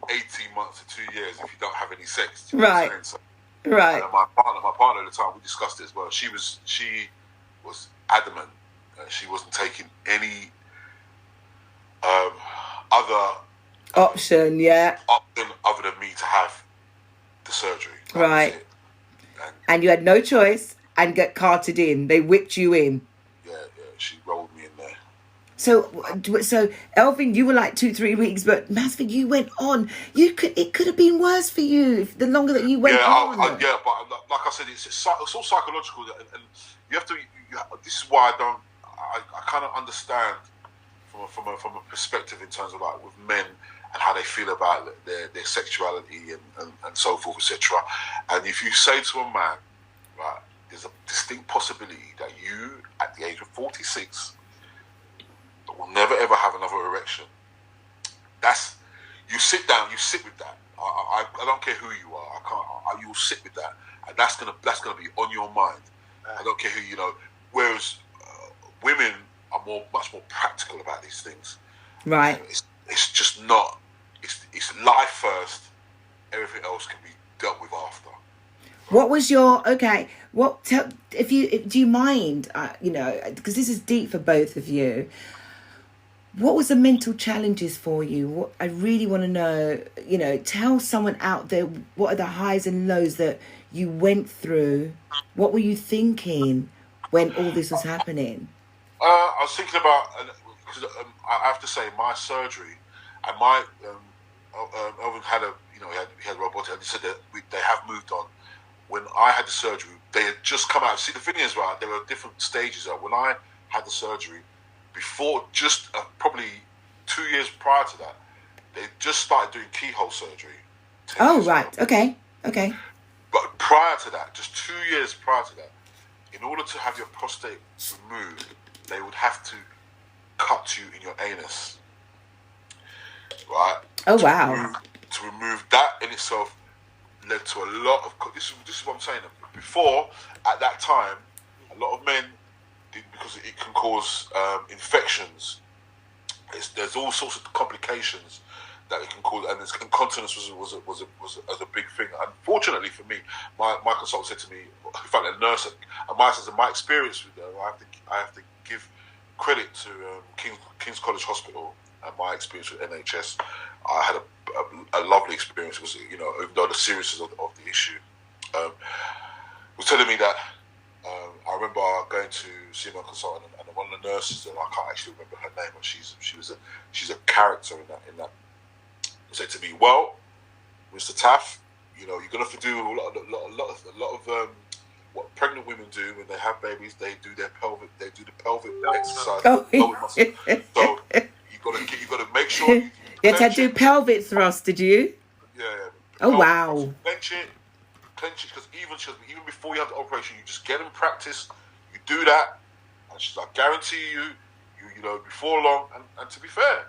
18 months to 2 years if you don't have any sex." Do you know what I'm saying? So, Right. my partner at the time, we discussed it as well. She was adamant that she wasn't taking any other Option, yeah. option other than me to have the surgery. That Right. was it. And you had no choice and get carted in. They whipped you in. Yeah, she rolled me in there. So Elvin, you were like 2-3 weeks, but Mansfield, you went on. It could have been worse for you the longer that you went on. But like I said, it's all psychological, and you have to. This is why I kind of understand from a perspective in terms of like with men and how they feel about their sexuality and so forth, etc. And if you say to a man, right, there's a distinct possibility that you, at the age of 46, will never ever have another erection. You sit down, you sit with that. I don't care who you are. You'll sit with that, and that's gonna be on your mind. I don't care who you know. Whereas women are much more practical about these things. Right. It's just not. It's life first. Everything else can be dealt with after. What was your do you mind? Because this is deep for both of you. What was the mental challenges for you? What I really want to know. Tell someone out there, what are the highs and lows that you went through? What were you thinking when all this was happening? I was thinking about, because I have to say, my surgery and my Elvin had he had robotic, and he said that they have moved on. When I had the surgery, they had just come out. See, the thing is, right, there were different stages. When I had the surgery, before, just probably 2 years prior to that, they just started doing keyhole surgery. Oh, right. Ago. Okay. But prior to that, just 2 years prior to that, in order to have your prostate removed, they would have to cut you in your anus. Right? Oh, wow. To remove that in itself led to a lot of... This is what I'm saying. Before, at that time, a lot of men, because it can cause infections, there's all sorts of complications that it can cause, and incontinence was a big thing. Unfortunately for me, my consultant said to me, in fact, a nurse at my experience with them, I have to give credit to King's College Hospital and my experience with NHS. I had a lovely experience. It was, even though the seriousness of the issue, was telling me that. I remember going to see my consultant, and one of the nurses, and I can't actually remember her name, but she's a character in that. Said to me, "Well, Mr. Taffe, you're going to have to do a lot of what pregnant women do when they have babies. They do the pelvic exercise. Oh, so you got to make sure you had to do pelvic thrust. Did you? Yeah. Oh, wow. Clench it, because even before you have the operation, you just get in practice. You do that, and she's like, guarantee you before long. And to be fair,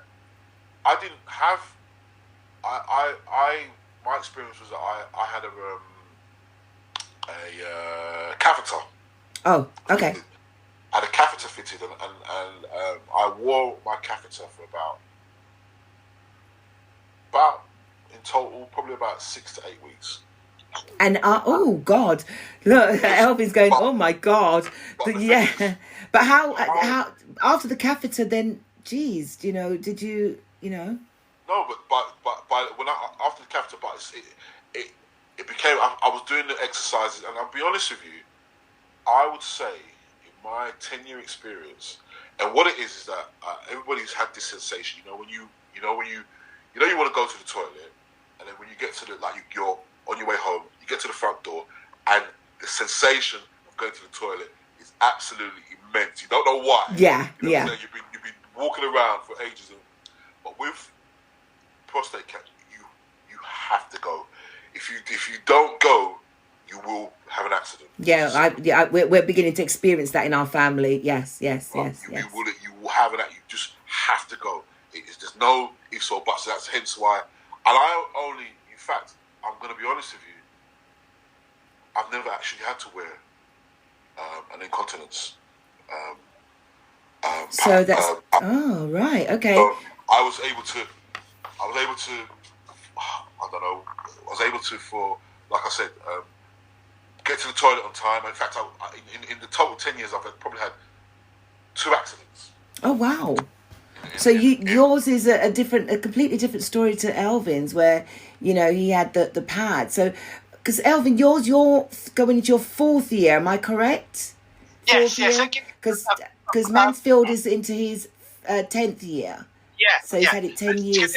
I didn't have. My experience was that I had a catheter. Oh, okay. I had a catheter fitted, and I wore my catheter for about in total probably about 6 to 8 weeks. And oh God, look, Elvin's going. Oh my God, yeah. But how after the catheter then? Geez, did you? No, but when after the catheter, it became. I was doing the exercises, and I'll be honest with you. I would say, in my 10-year experience, and what it is that everybody's had this sensation. When you want to go to the toilet, and then when you get to you're on your way home, you get to the front door, and the sensation of going to the toilet is absolutely immense. You don't know why. Yeah, You've been walking around for ages, but with prostate cancer, you have to go. If you don't go, you will have an accident. Yeah, we're beginning to experience that in our family. Yes. You will have an accident. You just have to go. There's no ifs or buts. That's hence why. And in fact, I'm going to be honest with you, I've never actually had to wear an incontinence. So that's right, okay. So I was able to, for, like I said, get to the toilet on time. In fact, in the total 10 years, I've probably had 2 accidents. Oh, wow. So yours is a completely different story to Elvin's, where he had the pad. So, because Elvin, you're going into your 4th year, am I correct? Yes. Because Mansfield is into his 10th year. Yeah. So he's had it 10 years.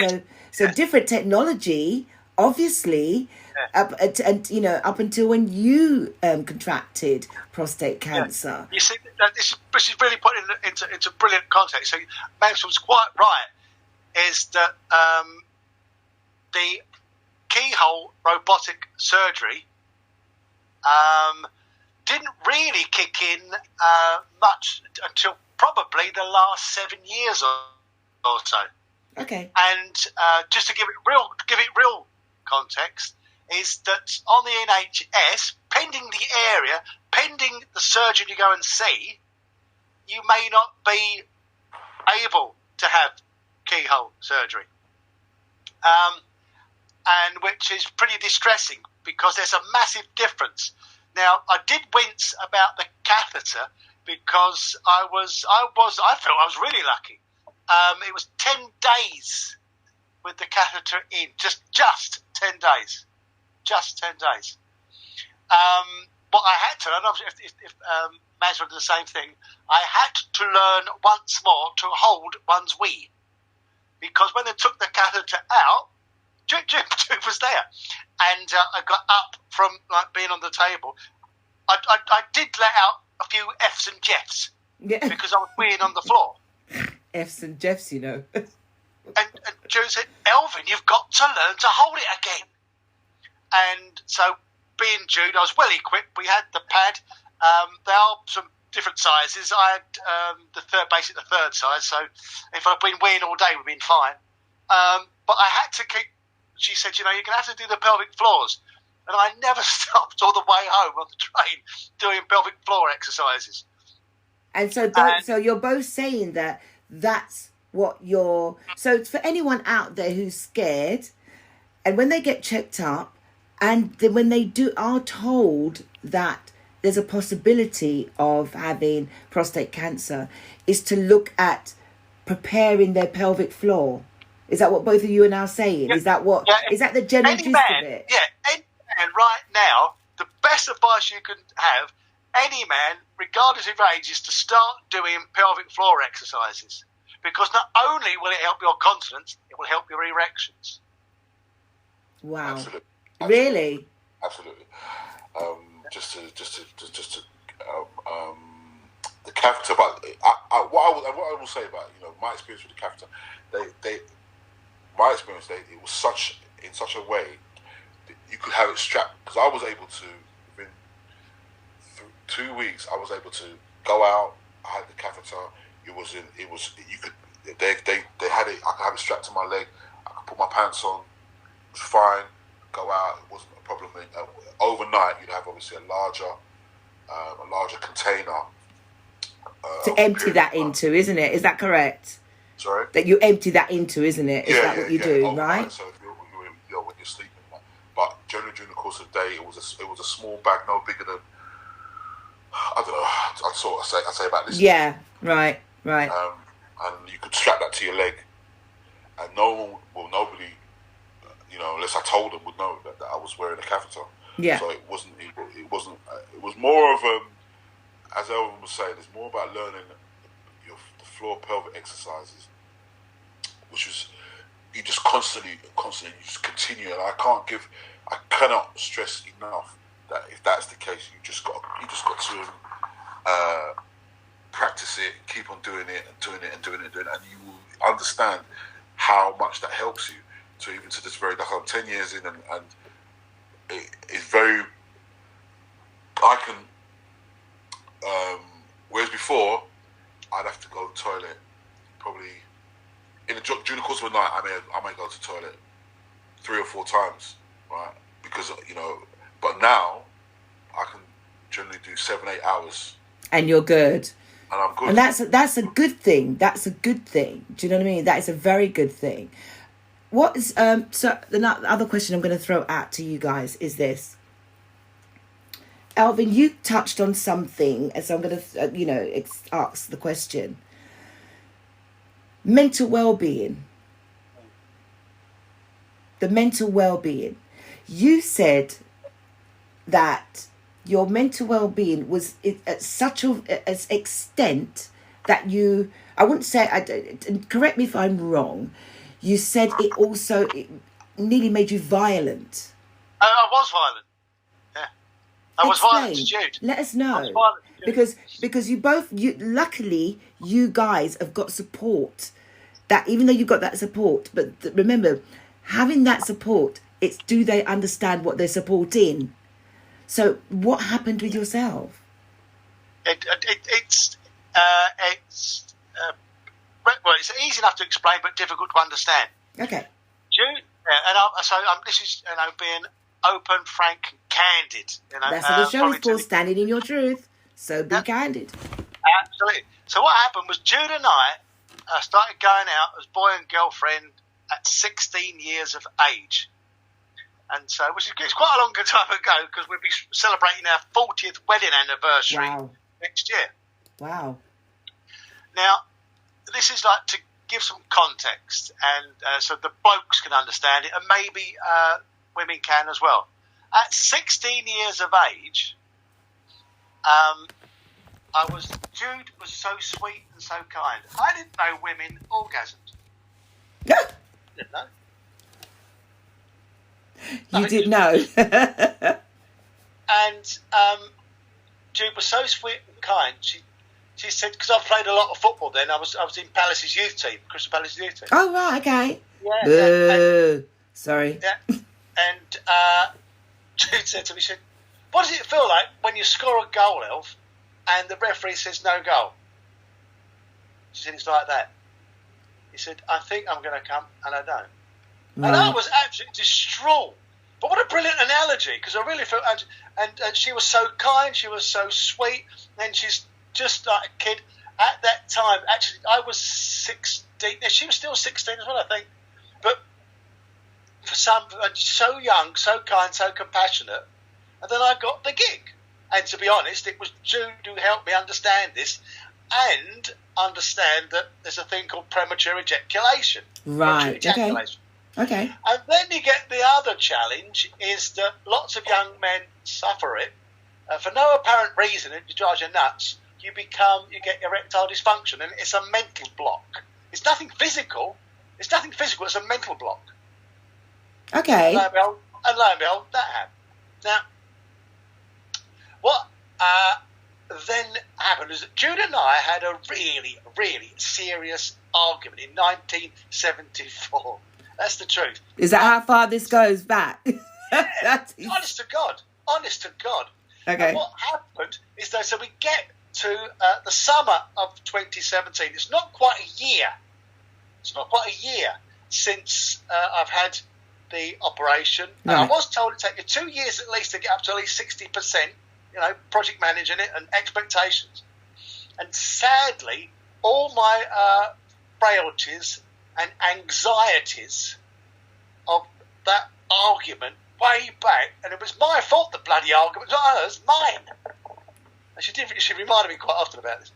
So different technology, obviously, up until when you contracted prostate cancer. You see, this is really put into brilliant context. So Mansfield's quite right, is that the keyhole robotic surgery didn't really kick in much until probably the last 7 years or so. Okay. And just to give it real context, is that on the NHS, pending the area, pending the surgeon you go and see, you may not be able to have keyhole surgery, and which is pretty distressing because there's a massive difference. Now, I did wince about the catheter because I felt I was really lucky. It was 10 days with the catheter in, just 10 days, just 10 days. What I had to, and obviously if Mansfield did the same thing, I had to learn once more to hold one's wee, because when they took the catheter out, Jude was there, and I got up from being on the table. I did let out a few F's and Jeffs, Yeah. because I was weeing on the floor. F's and Jeffs, you know. And Jude said, "Elvin, you've got to learn to hold it again." And so, being Jude, I was well equipped. We had the pad. There are some different sizes. I had the third size. So if I'd been weeing all day, we'd been fine. But I had to keep. She said, "You're going to have to do the pelvic floors," and I never stopped all the way home on the train doing pelvic floor exercises. And so, so you're both saying that that's what you're. So for anyone out there who's scared, and when they get checked up, and then when they are told that there's a possibility of having prostate cancer, is to look at preparing their pelvic floor. Is that what both of you are now saying? Yeah. Is that what? Yeah. Is that the general gist of it? Yeah, any man right now, the best advice you can have, any man, regardless of age, is to start doing pelvic floor exercises. Because not only will it help your continence, it will help your erections. Wow. Absolutely. Really? Absolutely. Just to the catheter, but what I will say about my experience with the catheter, it was in such a way that you could have it strapped, because I was able to within 2 weeks I was able to go out. I had the catheter. They had it. I could have it strapped to my leg. I could put my pants on. It was fine. Go out. It wasn't a problem. Overnight, you'd have obviously a larger container to empty that into, isn't it? Is that correct? Sorry? That you empty that into, isn't it? Is that what you do, overnight, right? So if when you're sleeping, but generally during the course of the day, it was a small bag, no bigger than, I don't know. I'd say about this. Yeah. Right. And you could strap that to your leg, and nobody, unless I told them, would know that I was wearing a catheter. Yeah. So it was more of as Elvin was saying, it's more about learning the floor pelvic exercises, which was you just constantly you just continue, and I cannot stress enough that if that's the case, you just got to practice it, keep on doing it, and you will understand how much that helps you. So even to this very, I'm 10 years in, and it's very. I can. Whereas before, I'd have to go to the toilet probably during the course of a night. I may go to the toilet 3 or 4 times, right? Because but now I can generally do 7-8 hours, and you're good. And I'm good. And that's a good thing. That's a good thing. Do you know what I mean? That is a very good thing. What is so the other question I'm going to throw out to you guys is this. Elvin, you touched on something, and so I'm going to ask the question. Mental well-being. The mental well-being. You said that your mental well-being was at such an extent that you, I wouldn't say, correct me if I'm wrong, you said it nearly made you violent. I was violent. Yeah. I was violent to Jude. Let us know. Because luckily, you guys have got support. That even though you've got that support, but remember, having that support, it's do they understand what they're supporting? So what happened with yourself? It's easy enough to explain, but difficult to understand. Okay. This is being open, frank, and candid. That's what the show is for, standing in your truth. So be candid. Absolutely. So what happened was Jude and I started going out as boy and girlfriend at 16 years of age. And so, which is quite a long time ago, because we'll be celebrating our 40th wedding anniversary next year. Wow. Now, this is like to give some context, and so the blokes can understand it, and maybe women can as well. At 16 years of age, Jude was so sweet and so kind. I didn't know women orgasmed. Didn't know. You did know. And Jude was so sweet and kind. She said, because I played a lot of football then. I was in Palace's youth team, Crystal Palace's youth team. Oh right, okay. Yeah. Sorry. Yeah. And Jude said to me, she said, "What does it feel like when you score a goal, Elf, and the referee says no goal?" She said, "It's like that." He said, "I think I'm going to come, and I don't." Right. And I was absolutely distraught. But what a brilliant analogy, because I really felt, and she was so kind, she was so sweet, and she's just like a kid. At that time, actually, I was 16. She was still 16 as well, I think. But for some, so young, so kind, so compassionate. And then I got the gig. And to be honest, it was Jude who helped me understand this and understand that there's a thing called premature ejaculation. Right, ejaculation. Okay. And then you get the other challenge is that lots of young men suffer it. For no apparent reason, it drives you nuts. You get erectile dysfunction, and it's a mental block. It's nothing physical. It's a mental block. Okay. And lo and behold, that happened. Now, what then happened is that Jude and I had a really, really serious argument in 1974. That's the truth. Is that how far this goes back? Honest to God. Okay. And what happened is that, so we get to the summer of 2017. It's not quite a year since I've had the operation. Right. And I was told it'd take you 2 years at least to get up to at least 60%, project managing it and expectations. And sadly, all my frailties and anxieties of that argument way back, and it was my fault, the bloody argument, not hers, mine. And she reminded me quite often about this.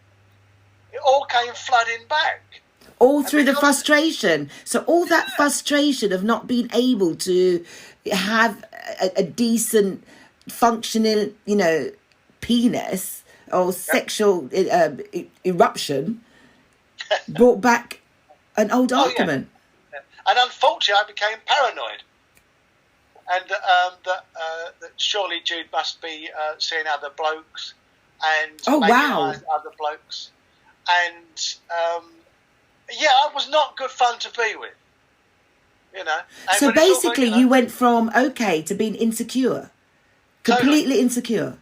It all came flooding back. All through the frustration. So all that frustration of not being able to have a decent functioning, penis or sexual eruption brought back an old argument. Yeah. And unfortunately, I became paranoid. And that surely Jude must be seeing other blokes and other blokes. And I was not good fun to be with. So basically, you went from okay to being insecure, completely insecure.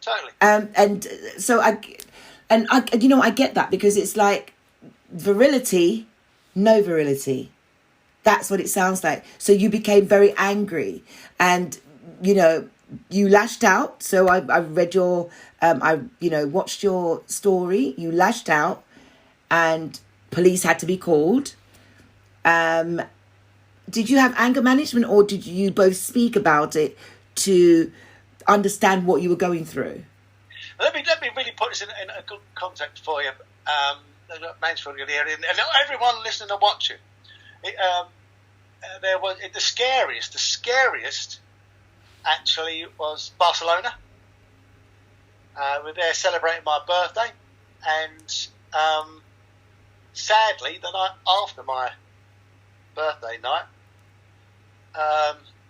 Totally. And so I get that, because it's like virility, no virility. That's what it sounds like. So you became very angry, and you lashed out. So I read your, watched your story. You lashed out, and police had to be called. Did you have anger management, or did you both speak about it to understand what you were going through? Let me really put this in a good context for you. Mansfield in the area, and everyone listening and watching. There was the scariest actually was Barcelona. We're there celebrating my birthday, and sadly, the night after my birthday night,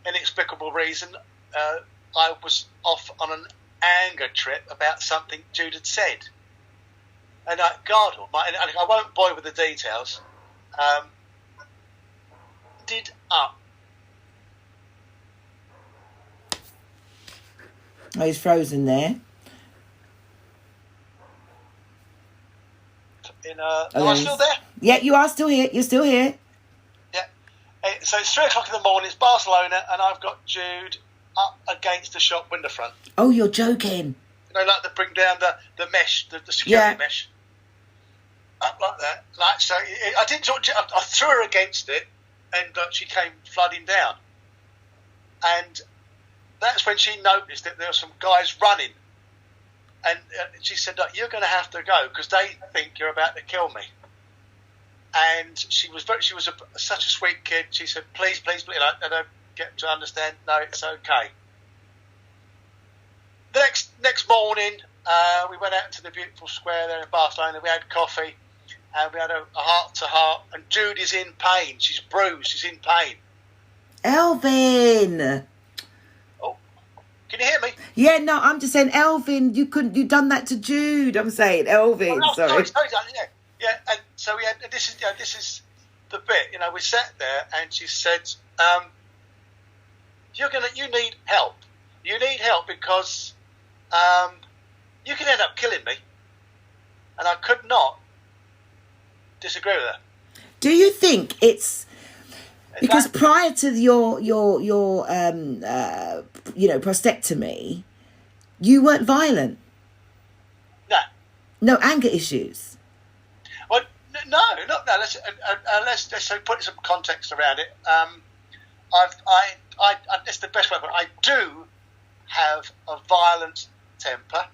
inexplicable reason, I was off on an anger trip about something Jude had said. And God Almighty, I won't bore you with the details. ended up. Oh, he's frozen there. Am I still there? Yeah, you are still here. You're still here. Yeah. So it's 3 o'clock in the morning. It's Barcelona, and I've got Jude up against the shop window front. Oh, you're joking. You know, like they bring down the mesh, the security mesh. Up like that. Like, so I didn't talk to, I threw her against it, and she came flooding down. And that's when she noticed that there were some guys running. And she said, "Look, you're going to have to go because they think you're about to kill me." And she was such a sweet kid. She said, "Please, please, please." I don't get to understand. No, it's okay. The next morning, we went out to the beautiful square there in Barcelona. We had coffee, and we had a heart to heart. And Jude is in pain. She's bruised. She's in pain. Elvin. Can you hear me? Yeah, no, I'm just saying, Elvin, you done that to Jude. I'm saying, Elvin, sorry. Yeah, and so we had, this is the bit, we sat there and she said, you need help. You need help because you can end up killing me. And I could not disagree with her. Do you think it's because prior to your prostatectomy, you weren't violent? No anger issues? Well, no. Let's put some context around it. That's the best way. But I do have a violent temper,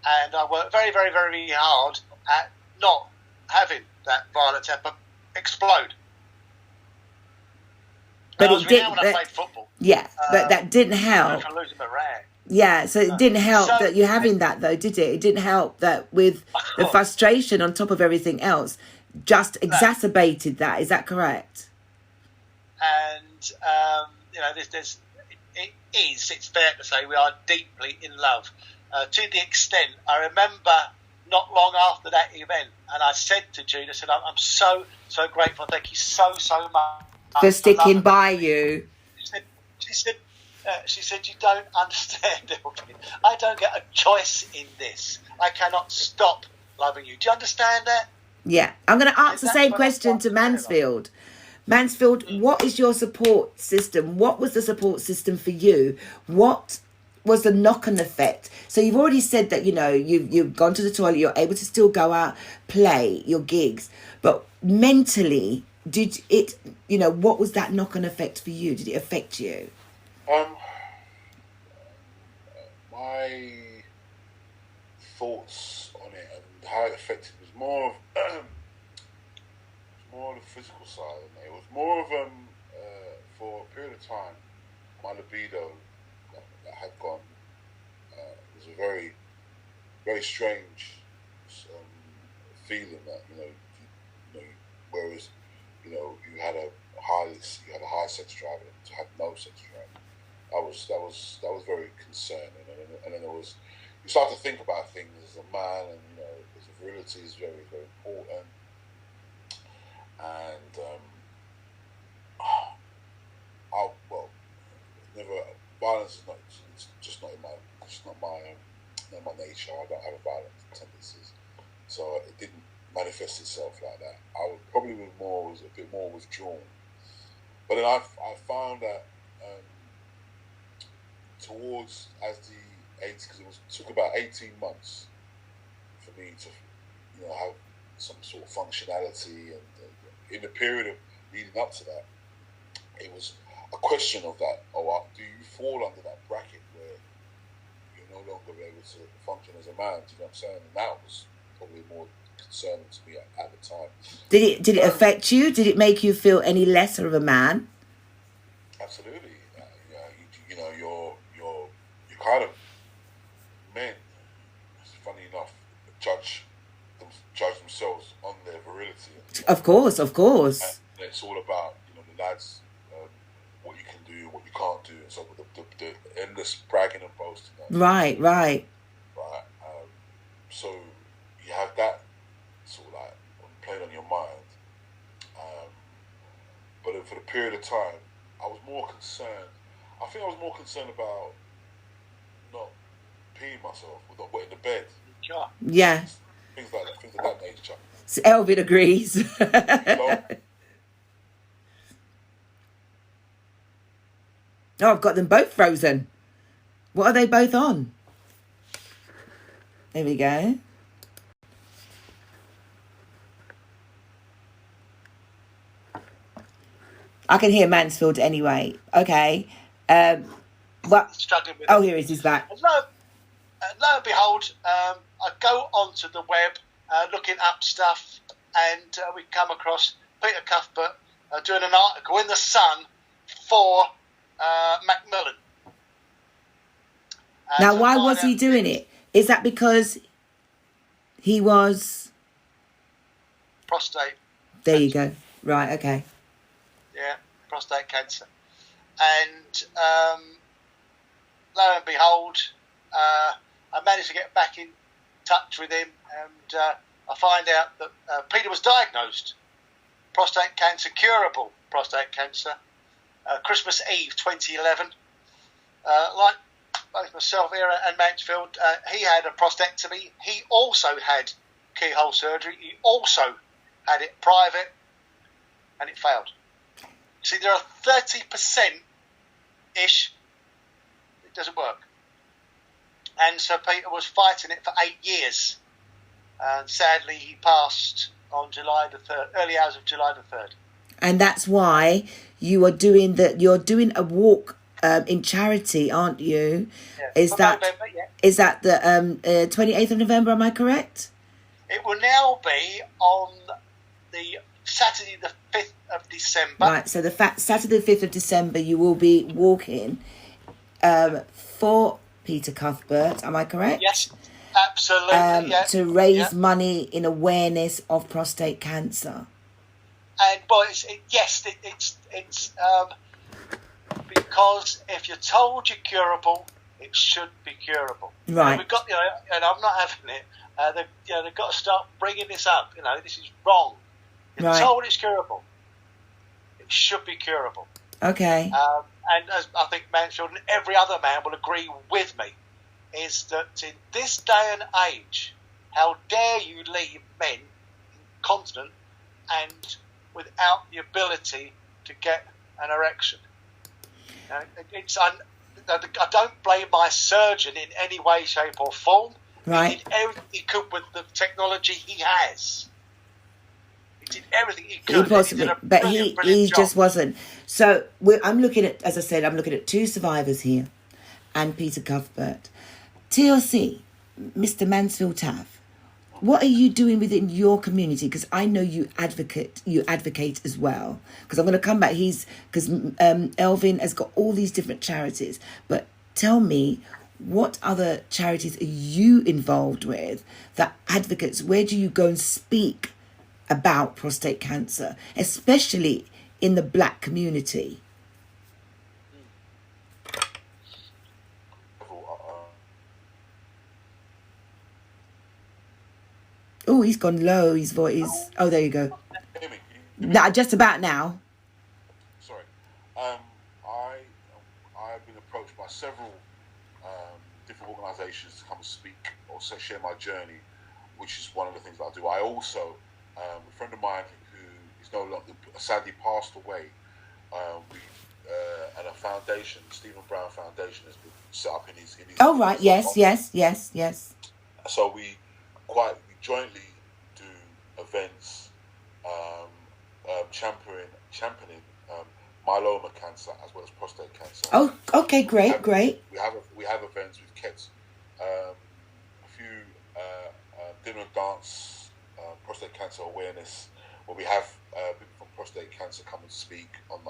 and I work very, very, very hard at not having that violent temper explode. But it didn't. When I played football. Yeah, but that didn't help. I'm losing my rag. Yeah, so it didn't help that you're having that, though, did it? It didn't help that with the frustration on top of everything else, just exacerbated that. Is that correct? And it's fair to say we are deeply in love. To the extent, I remember not long after that event, and I said to Jude, I said, I'm so grateful. Thank you so much for sticking by you. She said, you don't understand, Elvin. I don't get a choice in this. I cannot stop loving you. Do you understand that? Yeah. I'm going to ask the same question to Mansfield. Mansfield, what is your support system? What was the support system for you? What was the knock-on effect? So you've already said that, you've gone to the toilet, you're able to still go out, play your gigs. But mentally, did it, what was that knock-on effect for you? Did it affect you? My thoughts on it and how it affected was more of the physical side of it. It was more of for a period of time, my libido that had gone. It was a very, very strange feeling that whereas you had a high sex drive and to have no sex drive. That was very concerning, and then you start to think about things as a man, and his virility is very, very important, and violence is not my nature. I don't have violent tendencies, so it didn't manifest itself like that. I probably was a bit more withdrawn, but then I found that. Towards as the age, because it took about 18 months for me to, have some sort of functionality, and in the period of leading up to that, it was a question of that. Do you fall under that bracket where you're no longer able to function as a man? Do you know what I'm saying? And that was probably more concerning to me at the time. Did it affect you? Did it make you feel any lesser of a man? Absolutely. Kind of men, funny enough, judge themselves on their virility. Of course. And it's all about the lads, what you can do, what you can't do, and so the endless bragging and boasting. Right. So you have that sort of like playing on your mind, but for the period of time, I was more concerned. I think I was more concerned about not peeing myself, or not wetting the bed. Sure. Yeah. Things like that, things of that nature. So Elvin agrees. So, Oh, I've got them both frozen. What are they both on? There we go. I can hear Mansfield anyway. Okay. Well, Struggling with oh, it. here he is. He's back. And lo and behold, I go onto the web looking up stuff, and we come across Peter Cuthbert doing an article in the Sun for Macmillan. Now, why was he doing it? Is that because he was... Prostate. There you go. Right, okay. Yeah, prostate cancer. And lo and behold, I managed to get back in touch with him, and I find out that Peter was diagnosed prostate cancer, curable prostate cancer, Christmas Eve 2011. Like both myself here and Mansfield, he had a prostatectomy. He also had keyhole surgery. He also had it private, and it failed. See, there are 30%-ish it doesn't work. And so Peter was fighting it for 8 years. And sadly, he passed on July the 3rd, early hours of July the 3rd. And that's why you're doing a walk in charity, aren't you? Yeah. Is that November, yeah. Is that the 28th of November, am I correct? It will now be on the Saturday the 5th of December. Right, so the Saturday the 5th of December you will be walking for Peter Cuthbert, am I correct? Yes, absolutely. Yeah. To raise money in awareness of prostate cancer. And well, it's because if you're told you're curable, it should be curable. Right. And we've got, and I'm not having it. They've got to start bringing this up. This is wrong. You're Right. told it's curable. It should be curable. Okay. And as I think Mansfield and every other man will agree with me, is that in this day and age, how dare you leave men incontinent and without the ability to get an erection? I don't blame my surgeon in any way, shape or form. Right. He did everything he could with the technology he has. He did everything he could. But he brilliant just job. wasn't. So I'm looking at, as I said, I'm looking at two survivors here, and Peter Cuthbert. TLC, Mr. Mansfield Taffe, what are you doing within your community? Because I know you advocate as well. Because I'm going to come back. Because Elvin has got all these different charities. But tell me, what other charities are you involved with that advocates? Where do you go and speak about prostate cancer, especially in the black community? Oh, he's gone low. His voice. Oh, there you go. Nah, just about now. Sorry. I've been approached by several different organisations to come and speak or share my journey, which is one of the things that I do. I also, a friend of mine who is no longer, sadly passed away, and a foundation, Stephen Brown Foundation, has been set up in his Oh, right. Yes. So we jointly do events championing myeloma cancer as well as prostate cancer. Oh, okay, great. We have events with Kets, a few dinner and dance, prostate cancer awareness, where we have people from prostate cancer come and speak on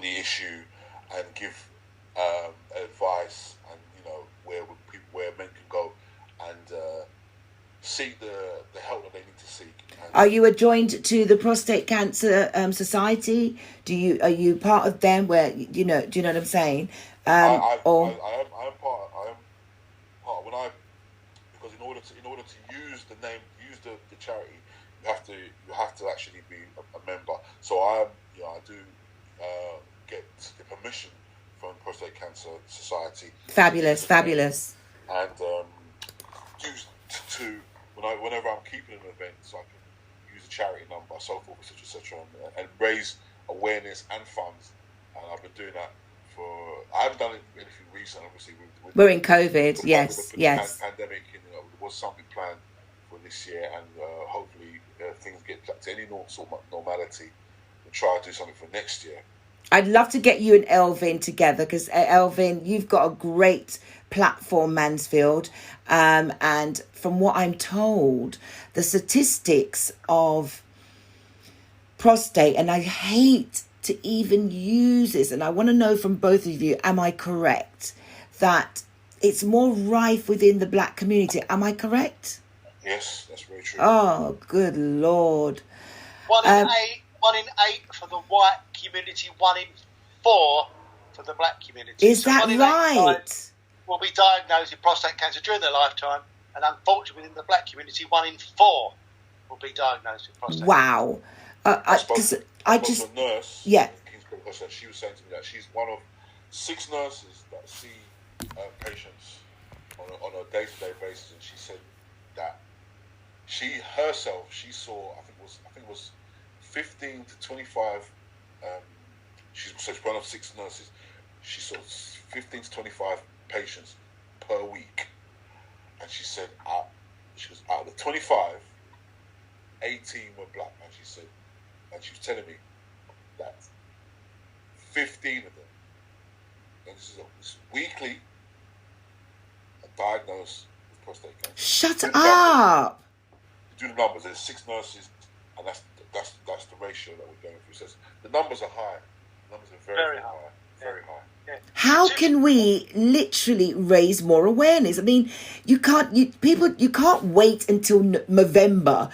the issue and give advice, and where men can go and seek the help that they need to seek. And Are you adjoined to the Prostate Cancer Society? Are you part of them? Where do you know what I'm saying? I am part. Because in order to use the charity, you have to actually be a member. So I do get the permission from Prostate Cancer Society. Fabulous, fabulous. And whenever I'm keeping an event, so I can use a charity number, so forth, etc., and raise awareness and funds. And I've been doing that I haven't done anything recent, obviously. We're in COVID, yes. The pandemic, there was something planned for this year, and hopefully things get back to any sort of normality. We'll try to do something for next year. I'd love to get you and Elvin together, because Elvin, you've got a great platform, Mansfield, and from what I'm told, the statistics of prostate, and I hate to even use this, and I want to know from both of you, am I correct that it's more rife within the black community? Am I correct? Yes, that's very true. Oh, good Lord. 1 in 8 for the white community, 1 in 4 for the black community. Is that right? Will be diagnosed with prostate cancer during their lifetime, and unfortunately within the black community, 1 in 4 will be diagnosed with prostate cancer. Wow. I spoke to a nurse. Yeah. She was saying to me that she's one of 6 nurses that see patients on a day-to-day basis, and she said that she saw I think it was 15 to 25. She's one of 6 nurses. She saw 15 to 25 patients per week, and she said out of the 25, 18 were black, and she was telling me that 15 of them, and this is weekly, are diagnosed with prostate cancer. Shut up! Do the numbers. There's 6 nurses, and that's the ratio that we're going through. So the numbers are high. The numbers are very high. Very high. Yeah. How can we literally raise more awareness? I mean, you can't wait until November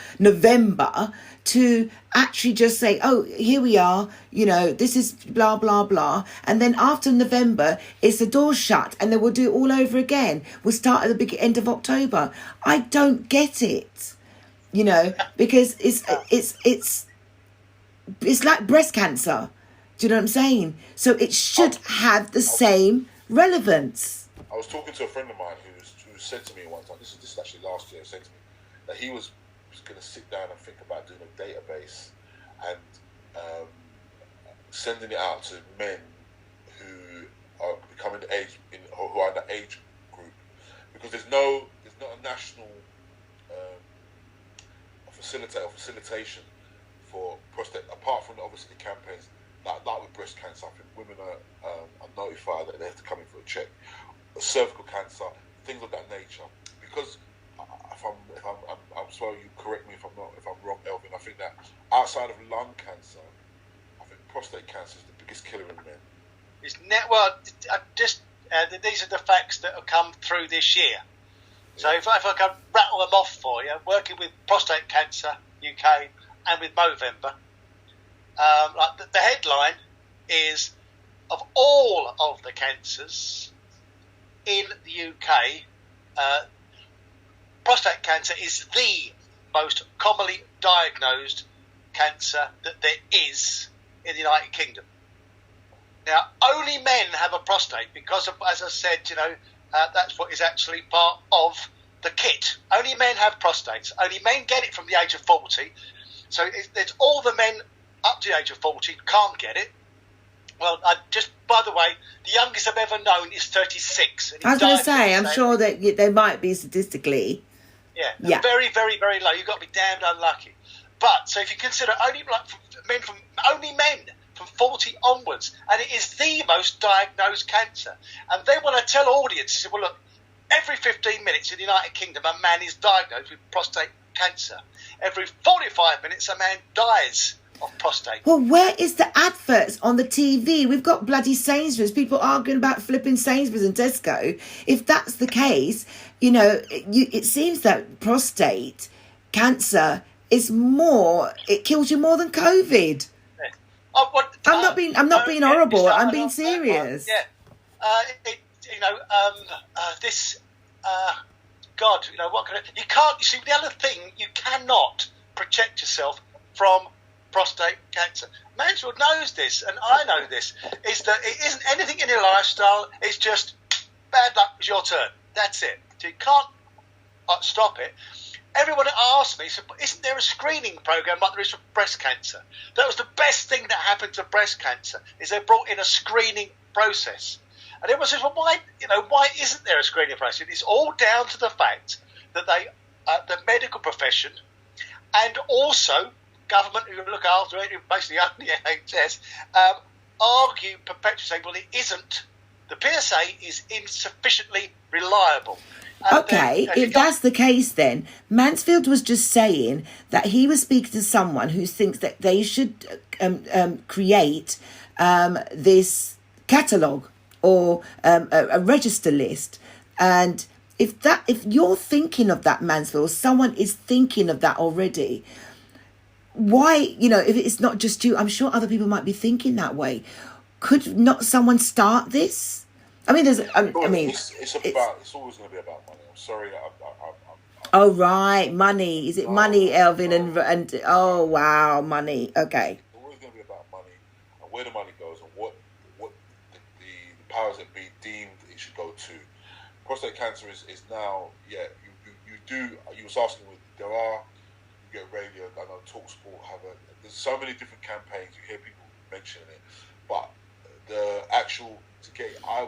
to actually just say, oh, here we are, this is blah, blah, blah. And then after November, it's the door shut, and then we'll do it all over again. We'll start at the end of October. I don't get it, because it's like breast cancer. Do you know what I'm saying? So it should have the same relevance. I was talking to a friend of mine who said to me one time, this is actually last year, said to me that he was going to sit down and think about doing a database and sending it out to men who are becoming the age, who are in the age group, because there's not a national facilitation for prostate, apart from obviously the campaigns. Like with breast cancer, I think women are notified that they have to come in for a check. Cervical cancer, things of that nature. Because I'm sorry, you correct me if I'm wrong, Elvin. I think that outside of lung cancer, I think prostate cancer is the biggest killer in men. These are the facts that have come through this year. So if I can rattle them off for you, working with Prostate Cancer UK and with Movember. The headline is, of all of the cancers in the UK, prostate cancer is the most commonly diagnosed cancer that there is in the United Kingdom. Now, only men have a prostate because, as I said, that's what is actually part of the kit. Only men have prostates. Only men get it from the age of 40. So it's all the men up to the age of 40 can't get it. Well, by the way, the youngest I've ever known is 36. And I was going to say, I'm sure that there might be statistically. Yeah. Very, very, very low. You've got to be damned unlucky. But, so if you consider only men from 40 onwards, and it is the most diagnosed cancer. And they want to tell audiences, well, look, every 15 minutes in the United Kingdom, a man is diagnosed with prostate cancer. Every 45 minutes, a man dies of prostate. Well, where is the adverts on the TV? We've got bloody Sainsbury's. People arguing about flipping Sainsbury's and Tesco. If that's the case, it seems that prostate cancer is it kills you more than COVID. I'm not being horrible. I'm being serious. God, what can you can't. You see, the other thing, you cannot protect yourself from prostate cancer. Mansfield knows this, and I know this, is that it isn't anything in your lifestyle, it's just bad luck, it's your turn. That's it. So you can't stop it. Everyone asks me, so isn't there a screening program like there is for breast cancer? That was the best thing that happened to breast cancer, is they brought in a screening process. And everyone says, well, why isn't there a screening process? It's all down to the fact that the medical profession and also government who look after it, basically own the NHS, argue perpetually, saying, well, it isn't. The PSA is insufficiently reliable. And okay, if that's the case, then Mansfield was just saying that he was speaking to someone who thinks that they should create this catalogue or a register list. And if you're thinking of that, Mansfield, someone is thinking of that already. Why, if it's not just you, I'm sure other people might be thinking that way. Could not someone start this? I mean, it's always going to be about money. I'm sorry. Oh, right. Money. Is it money, Elvin? And oh, wow. Money. Okay. It's always going to be about money and where the money goes and what the powers that be deemed it should go to. Prostate cancer is now, you was asking, there are, you get radio, I know TalkSport there's so many different campaigns, you hear people mentioning it, but the actual, I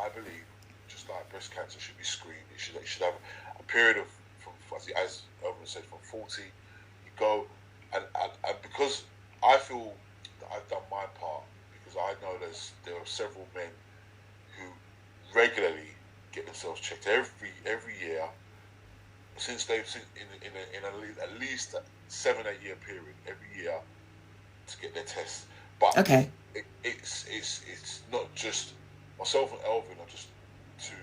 believe, just like breast cancer should be screened, it should have a period of, as Elvin said, from 40, you go, and because I feel that I've done my part, because I know there are several men who regularly get themselves checked every year, since in at least a 7-8 year period every year to get their tests. But okay, it's not just myself and Elvin are just two.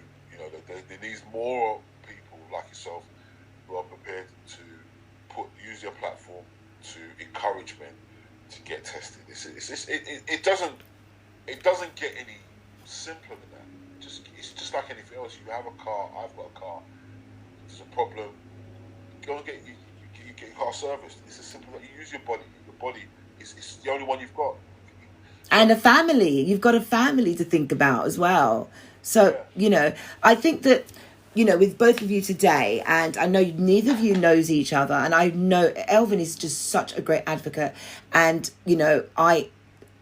There needs more people like yourself who are prepared to use their platform to encourage men to get tested. It doesn't get any simpler than that. It's just like anything else. You have a car. I've got a car. There's a problem. Go and get your car serviced. It's as simple as you use your body. Your body is the only one you've got. And a family. You've got a family to think about as well. So, I think that, with both of you today, and I know neither of you knows each other, and I know Elvin is just such a great advocate, and, I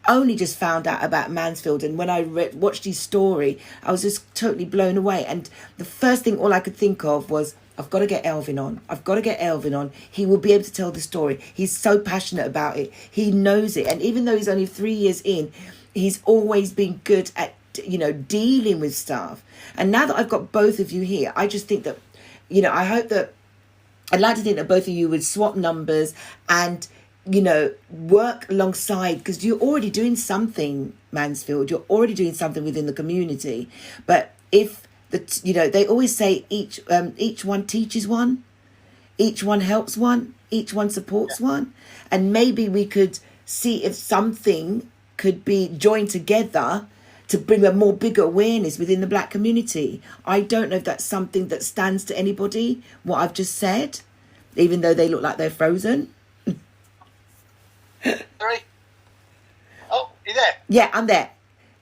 only just found out about Mansfield, and when I watched his story, I was just totally blown away. And the first thing all I could think of was, I've got to get Elvin on. He will be able to tell the story. He's so passionate about it. He knows it. And even though he's only 3 years in, he's always been good at, dealing with stuff. And now that I've got both of you here, I just think that, I'd like to think that both of you would swap numbers and, work alongside, because you're already doing something, Mansfield. You're already doing something within the community. But if they always say each one teaches one, each one helps one, each one supports one, and maybe we could see if something could be joined together to bring a more bigger awareness within the black community. I don't know if that's something that stands to anybody, what I've just said, even though they look like they're frozen. Sorry. Oh, you there? Yeah, I'm there.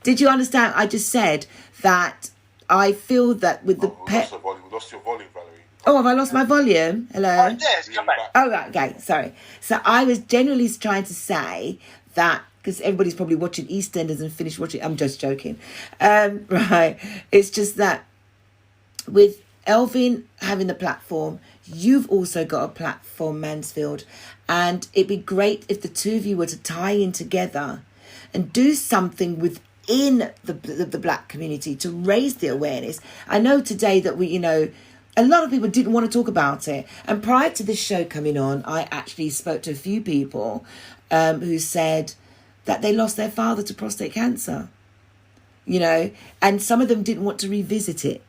Did you understand? I just said that I feel that with the We lost your volume, Valerie. Oh, have I lost my volume? Hello? Oh, yes, come back. Oh, right, okay, sorry. So I was generally trying to say that, because everybody's probably watching EastEnders and finished watching, I'm just joking. Right, it's just that with Elvin having the platform, you've also got a platform, Mansfield, and it'd be great if the two of you were to tie in together and do something within the black community to raise the awareness. I know today that a lot of people didn't want to talk about it. And prior to this show coming on, I actually spoke to a few people who said that they lost their father to prostate cancer, and some of them didn't want to revisit it.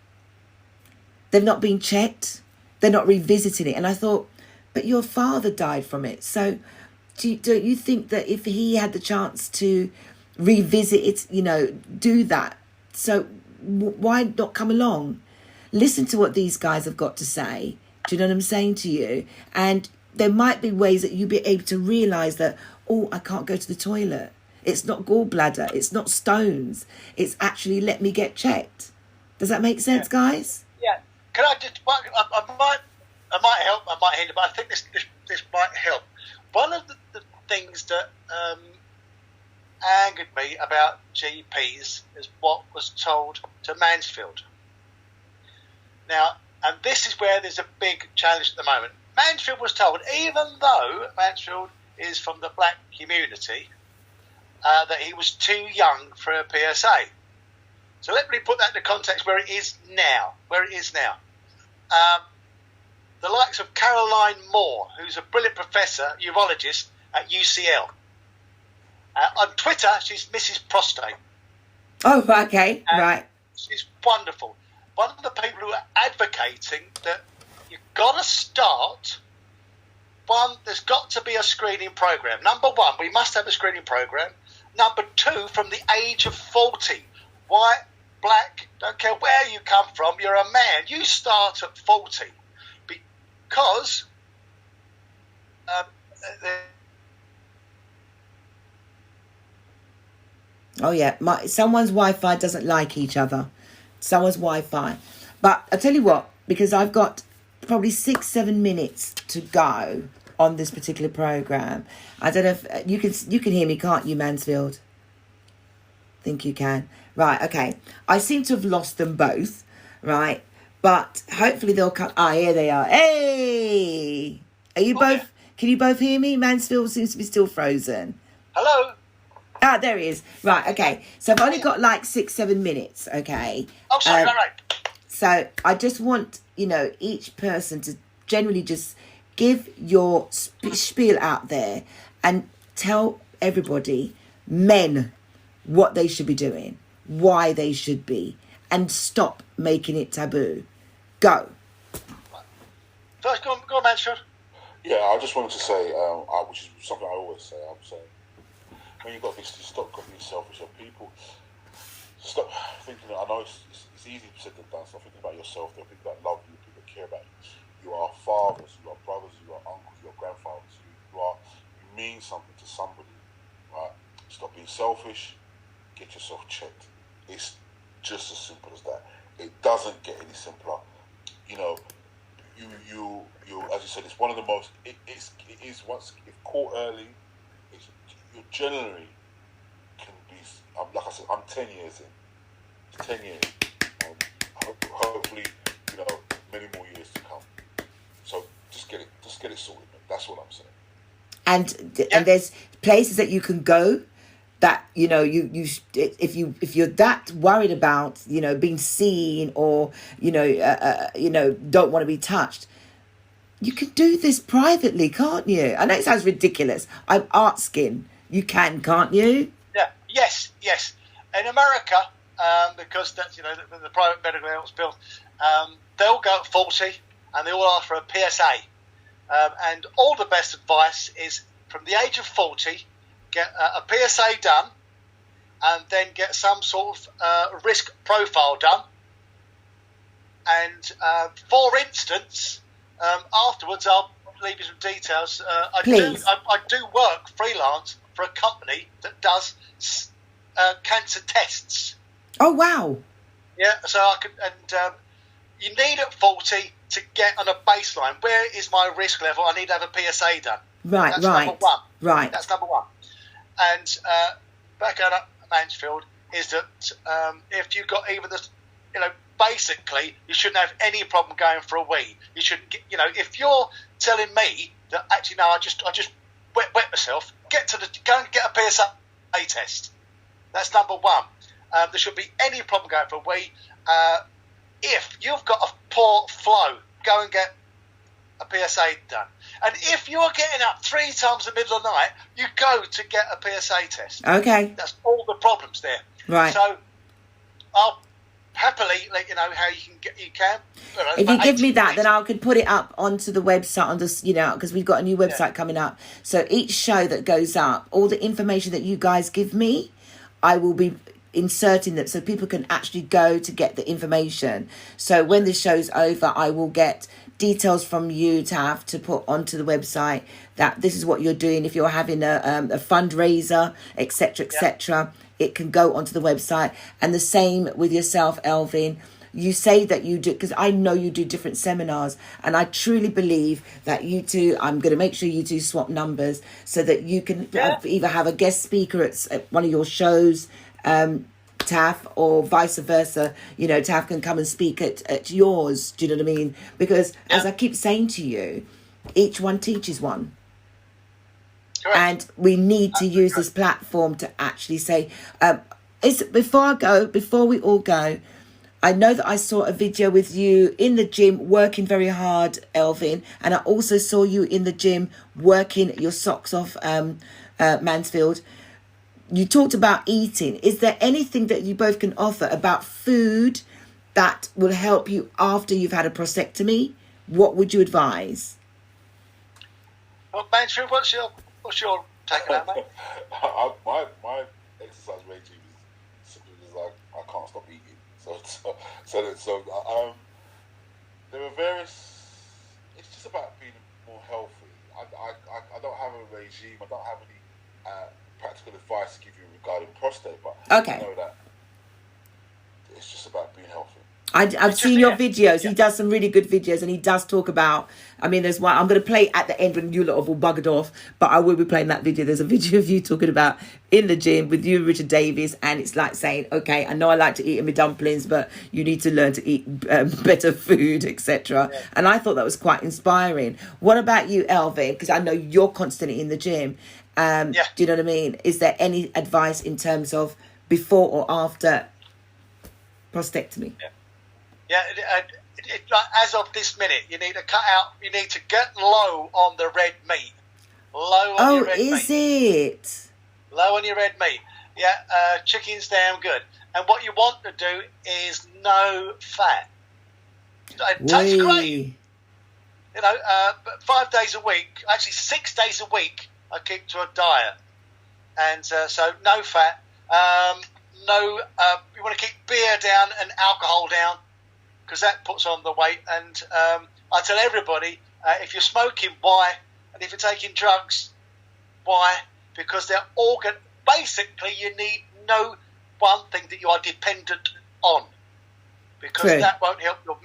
They've not been checked. They're not revisiting it. And I thought, but your father died from it. So don't you think that if he had the chance to revisit it, do that? So why not come along? Listen to what these guys have got to say. Do you know what I'm saying to you? And there might be ways that you'll be able to realise that, oh, I can't go to the toilet. It's not gallbladder. It's not stones. It's actually, let me get checked. Does that make sense, guys? Yeah. Can I just? I might help. I might hinder, but I think this might help. One of the things that angered me about GPs is what was told to Mansfield. Now, and this is where there's a big challenge at the moment. Mansfield was told, even though Mansfield is from the black community, that he was too young for a PSA. So let me put that in the context where it is now. The likes of Caroline Moore, who's a brilliant professor, urologist at UCL. On Twitter, she's Mrs. Prostate. Oh, okay, right. She's wonderful. One of the people who are advocating that you've got to start. One, there's got to be a screening program. Number one, we must have a screening program. Number two, from the age of 40. White, black, don't care where you come from, you're a man. You start at 40. Because oh yeah, someone's Wi-Fi doesn't like each other. Someone's Wi-Fi. But I'll tell you what, because I've got probably 6-7 minutes to go on this particular program. I don't know if you can hear me, can't you, Mansfield? Think you can. Right, okay. I seem to have lost them both, right? But hopefully they'll come. Ah, here they are. Hey! Are you both? Yeah. Can you both hear me? Mansfield seems to be still frozen. Hello? Ah, there he is. Right, okay. So I've only got like 6-7 minutes, okay? Oh, sorry, right. So I just want, each person to generally just give your spiel out there and tell everybody, men, what they should be doing, why they should be, and stop making it taboo. Go. First, go on, Mansfield. Yeah, I just wanted to say, which is something I always say, I'm saying, when you've got this, stop being selfish. People, stop thinking, I know it's easy to say than done, stop thinking about yourself. There are people that love you, people that care about you. You are fathers, you are brothers, you are uncles, you are grandfathers. You mean something to somebody, right? Stop being selfish, get yourself checked. It's just as simple as that. It doesn't get any simpler. You as you said, it's one of the most. It is once if caught early, you generally can be. Like I said, I'm 10 years in. 10 years. Hopefully, many more years to come. So just get it sorted. Man. That's what I'm saying. And there's places that you can go. That if you're that worried about being seen or don't want to be touched, you can do this privately, can't you? I know it sounds ridiculous. I'm asking. You can't you? Yeah. Yes. In America, because that's the private medical health bill, they'll go at 40 and they all ask for a PSA, and all the best advice is from the age of 40. Get a PSA done and then get some sort of risk profile done. And for instance, afterwards I'll leave you some details. I do work freelance for a company that does cancer tests. Oh wow! Yeah, so I could, and you need at 40 to get on a baseline. Where is my risk level? I need to have a PSA done. Right, That's number one. Right. That's number one. And back at Mansfield is that if you've got even this, basically you shouldn't have any problem going for a wee. You should, if you're telling me that actually no, I just wet myself, go and get a PSA test. That's number one. There should be any problem going for a wee. If you've got a poor flow, go and get a PSA done. And if you're getting up 3 times in the middle of the night, you go to get a PSA test. Okay. That's all the problems there. Right. So I'll happily let you know how you can. If you give me that, then I could put it up onto the website on this, because we've got a new website coming up. So each show that goes up, all the information that you guys give me, I will be inserting them so people can actually go to get the information. So when the show's over, I will get details from you to have to put onto the website that this is what you're doing. If you're having a fundraiser, etc., etc., it can go onto the website. And the same with yourself, Elvin. You say that you do, because I know you do different seminars, and I truly believe that you two, I'm going to make sure you two swap numbers so that you can either have a guest speaker at one of your shows, Taffe, or vice versa. You know, Taffe can come and speak at yours. Do you know what I mean? Because as I keep saying to you, each one teaches one. Correct. And we need to use this platform to actually say, before we all go, I know that I saw a video with you in the gym working very hard, Elvin, and I also saw you in the gym working your socks off, Mansfield. You talked about eating. Is there anything that you both can offer about food that will help you after you've had a prostatectomy? What would you advise? Well, Mansfield, what's your take on that, mate? My exercise regime is simply like I can't stop eating. So there are various. It's just about being more healthy. I don't have a regime. I don't have any practical advice to give you regarding prostate, but I know that it's just about being healthy. I've seen your videos. He does some really good videos, and he does talk about, I mean, there's one I'm going to play at the end when you lot have all buggered off, but I will be playing that video. There's a video of you talking about in the gym with you and Richard Davies, and it's like saying, okay, I know I like to eat in my dumplings, but you need to learn to eat better food, etc. And I thought that was quite inspiring. What about you, Elvin? Because I know you're constantly in the gym. Do you know what I mean? Is there any advice in terms of before or after prostatectomy? Like, as of this minute, you need to cut out. You need to get low on the red meat. Low on your red meat. Oh, is it? Low on your red meat. Yeah, chicken's damn good. And what you want to do is no fat. It tastes great. You know, 5 days a week, actually 6 days a week, I keep to a diet. And so no fat. You want to keep beer down and alcohol down, because that puts on the weight. And I tell everybody, if you're smoking, why? And if you're taking drugs, why? Because they're organ. Basically, you need no one thing that you are dependent on, because that won't help your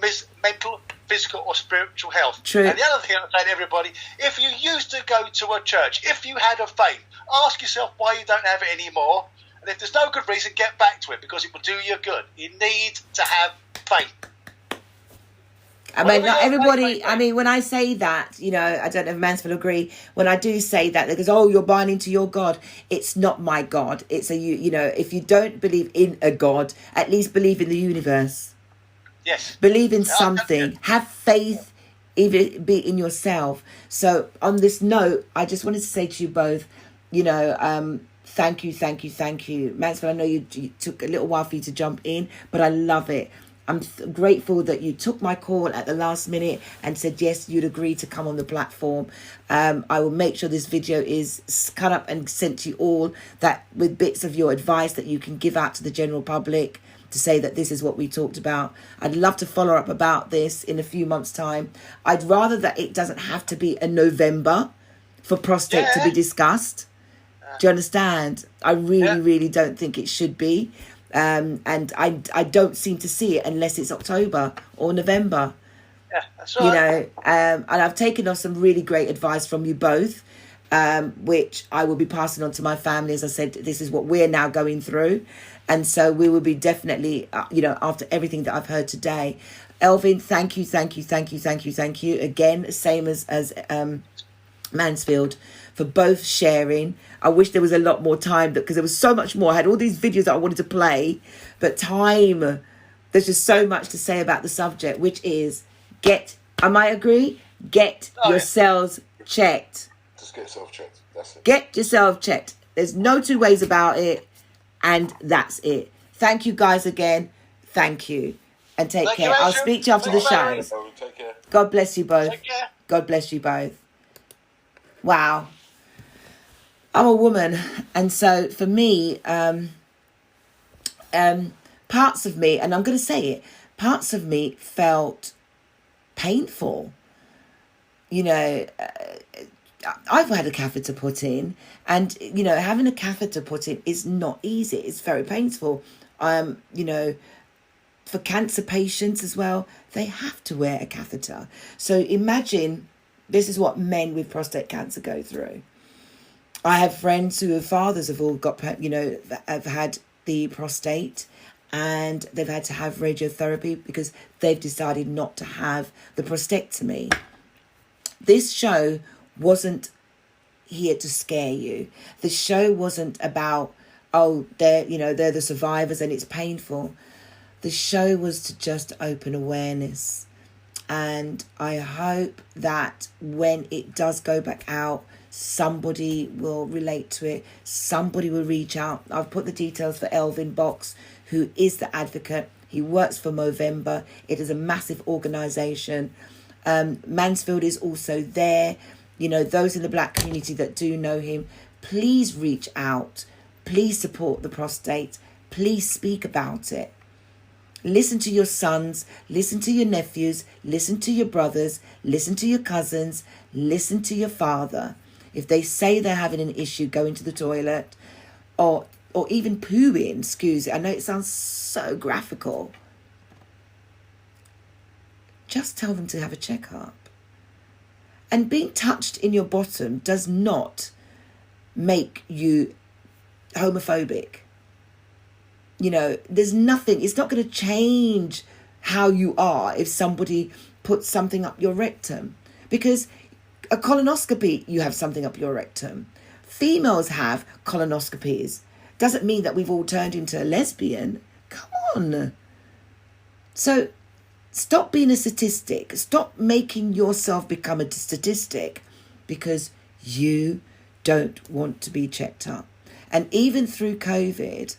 mental, physical, or spiritual health. True. And the other thing I say to everybody, if you used to go to a church, if you had a faith, ask yourself why you don't have it anymore. And if there's no good reason, get back to it, because it will do you good. You need to have faith. I mean, not everybody, I mean, when I say that, you know, I don't know if Mansfield agree, when I do say that, because, oh, you're buying into your God, it's not my God. It's you know, if you don't believe in a God, at least believe in the universe. Yes. Believe in something. Have faith, even be in yourself. So on this note, I just wanted to say to you both, you know, thank you. Mansfield, I know you took a little while for you to jump in, but I love it. I'm grateful that you took my call at the last minute and said, yes, you'd agree to come on the platform. I will make sure this video is cut up and sent to you all, that with bits of your advice that you can give out to the general public to say that this is what we talked about. I'd love to follow up about this in a few months' time. I'd rather that it doesn't have to be a November for prostate to be discussed. Do you understand? I really don't think it should be. And I don't seem to see it unless it's October or November. Yeah, that's right. You know, and I've taken off some really great advice from you both, which I will be passing on to my family. As I said, this is what we're now going through. And so we will be definitely, you know, after everything that I've heard today. Elvin, thank you again, same as Mansfield, for both sharing. I wish there was a lot more time, because there was so much more. I had all these videos that I wanted to play, but time, there's just so much to say about the subject, which is get yourselves checked. Just get yourself checked. That's it. Get yourself checked. There's no two ways about it, and that's it. Thank you guys again. Thank you. And take care. I'll speak to you after the show. Take care. God bless you both. Take care. God bless you both. Wow. I'm a woman, and so for me, parts of me, and I'm going to say it, parts of me felt painful. You know, I've had a catheter put in, and, you know, having a catheter put in is not easy. It's very painful. You know, for cancer patients as well, they have to wear a catheter. So imagine, this is what men with prostate cancer go through. I have friends who are fathers, have all got, you know, have had the prostate, and they've had to have radiotherapy because they've decided not to have the prostatectomy. This show wasn't here to scare you. The show wasn't about, oh, they're the survivors and it's painful. The show was to just open awareness. And I hope that when it does go back out, somebody will relate to it. Somebody will reach out. I've put the details for Elvin Box, who is the advocate. He works for Movember. It is a massive organisation. Mansfield is also there. You know, those in the black community that do know him, please reach out. Please support the prostate. Please speak about it. Listen to your sons, listen to your nephews, listen to your brothers, listen to your cousins, listen to your father. If they say they're having an issue going to the toilet or even pooing, excuse me, I know it sounds so graphical. Just tell them to have a checkup. And being touched in your bottom does not make you homophobic. You know, there's nothing, it's not going to change how you are if somebody puts something up your rectum. Because a colonoscopy, you have something up your rectum. Females have colonoscopies. Doesn't mean that we've all turned into a lesbian. Come on. So stop being a statistic. Stop making yourself become a statistic because you don't want to be checked up. And even through COVID,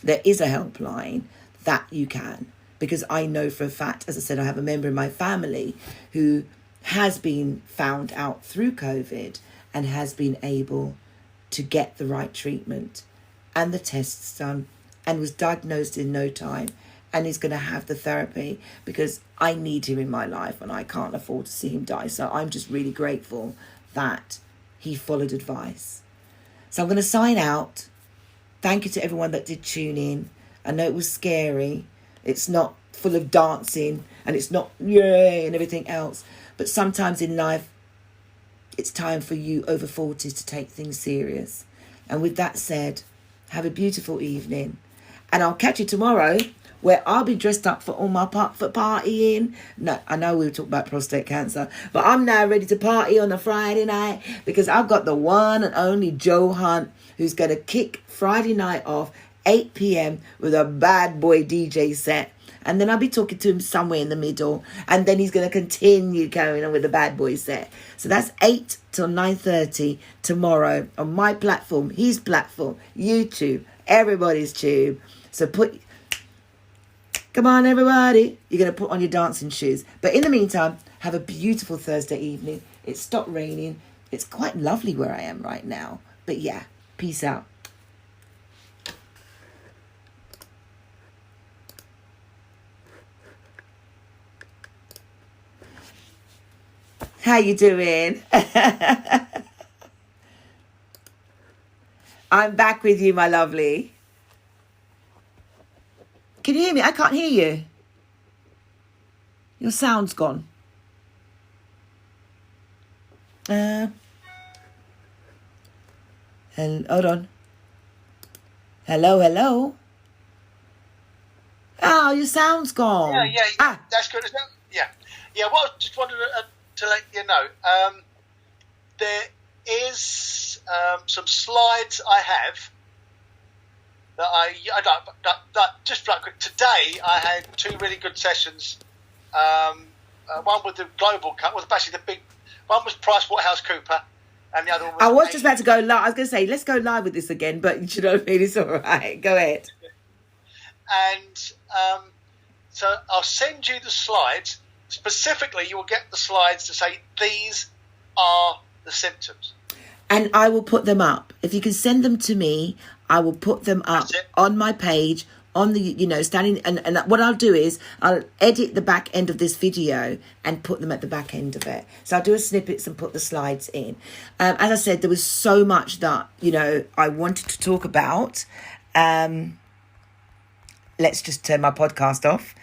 there is a helpline that you can, because I know for a fact, as I said, I have a member in my family who has been found out through COVID and has been able to get the right treatment and the tests done and was diagnosed in no time and is going to have the therapy, because I need him in my life and I can't afford to see him die. So I'm just really grateful that he followed advice. So I'm going to sign out. Thank you to everyone that did tune in. I know it was scary. It's not full of dancing and it's not yay and everything else. But sometimes in life, it's time for you over 40s to take things serious. And with that said, have a beautiful evening. And I'll catch you tomorrow, where I'll be dressed up for all my for partying. No, I know we were talking about prostate cancer, but I'm now ready to party on a Friday night because I've got the one and only Joe Hunt, who's going to kick Friday night off 8 p.m. with a bad boy DJ set. And then I'll be talking to him somewhere in the middle. And then he's going to continue going on with the bad boy set. So that's 8 till 9:30 tomorrow on my platform, his platform, YouTube, everybody's tube. So come on, everybody. You're going to put on your dancing shoes. But in the meantime, have a beautiful Thursday evening. It's stopped raining. It's quite lovely where I am right now. But yeah, peace out. How you doing? I'm back with you, my lovely. Can you hear me? I can't hear you. Your sound's gone. Hold on. Hello. Oh, your sound's gone. Yeah. That's good, isn't it? Yeah. Well, I just wanted to let you know, there is some slides I have that just like today I had two really good sessions. One with the Global Cup, was basically the big one was PricewaterhouseCooper, and the other one was. I was just about to go live. I was going to say let's go live with this again, but you know what I mean. It's all right. Go ahead. And so I'll send you the slides. Specifically, you will get the slides to say these are the symptoms. And I will put them up. If you can send them to me, I will put them up on my page on the, you know, standing, and what I'll do is I'll edit the back end of this video and put them at the back end of it. So I'll do a snippets and put the slides in. As I said, there was so much that, you know, I wanted to talk about. Let's just turn my podcast off.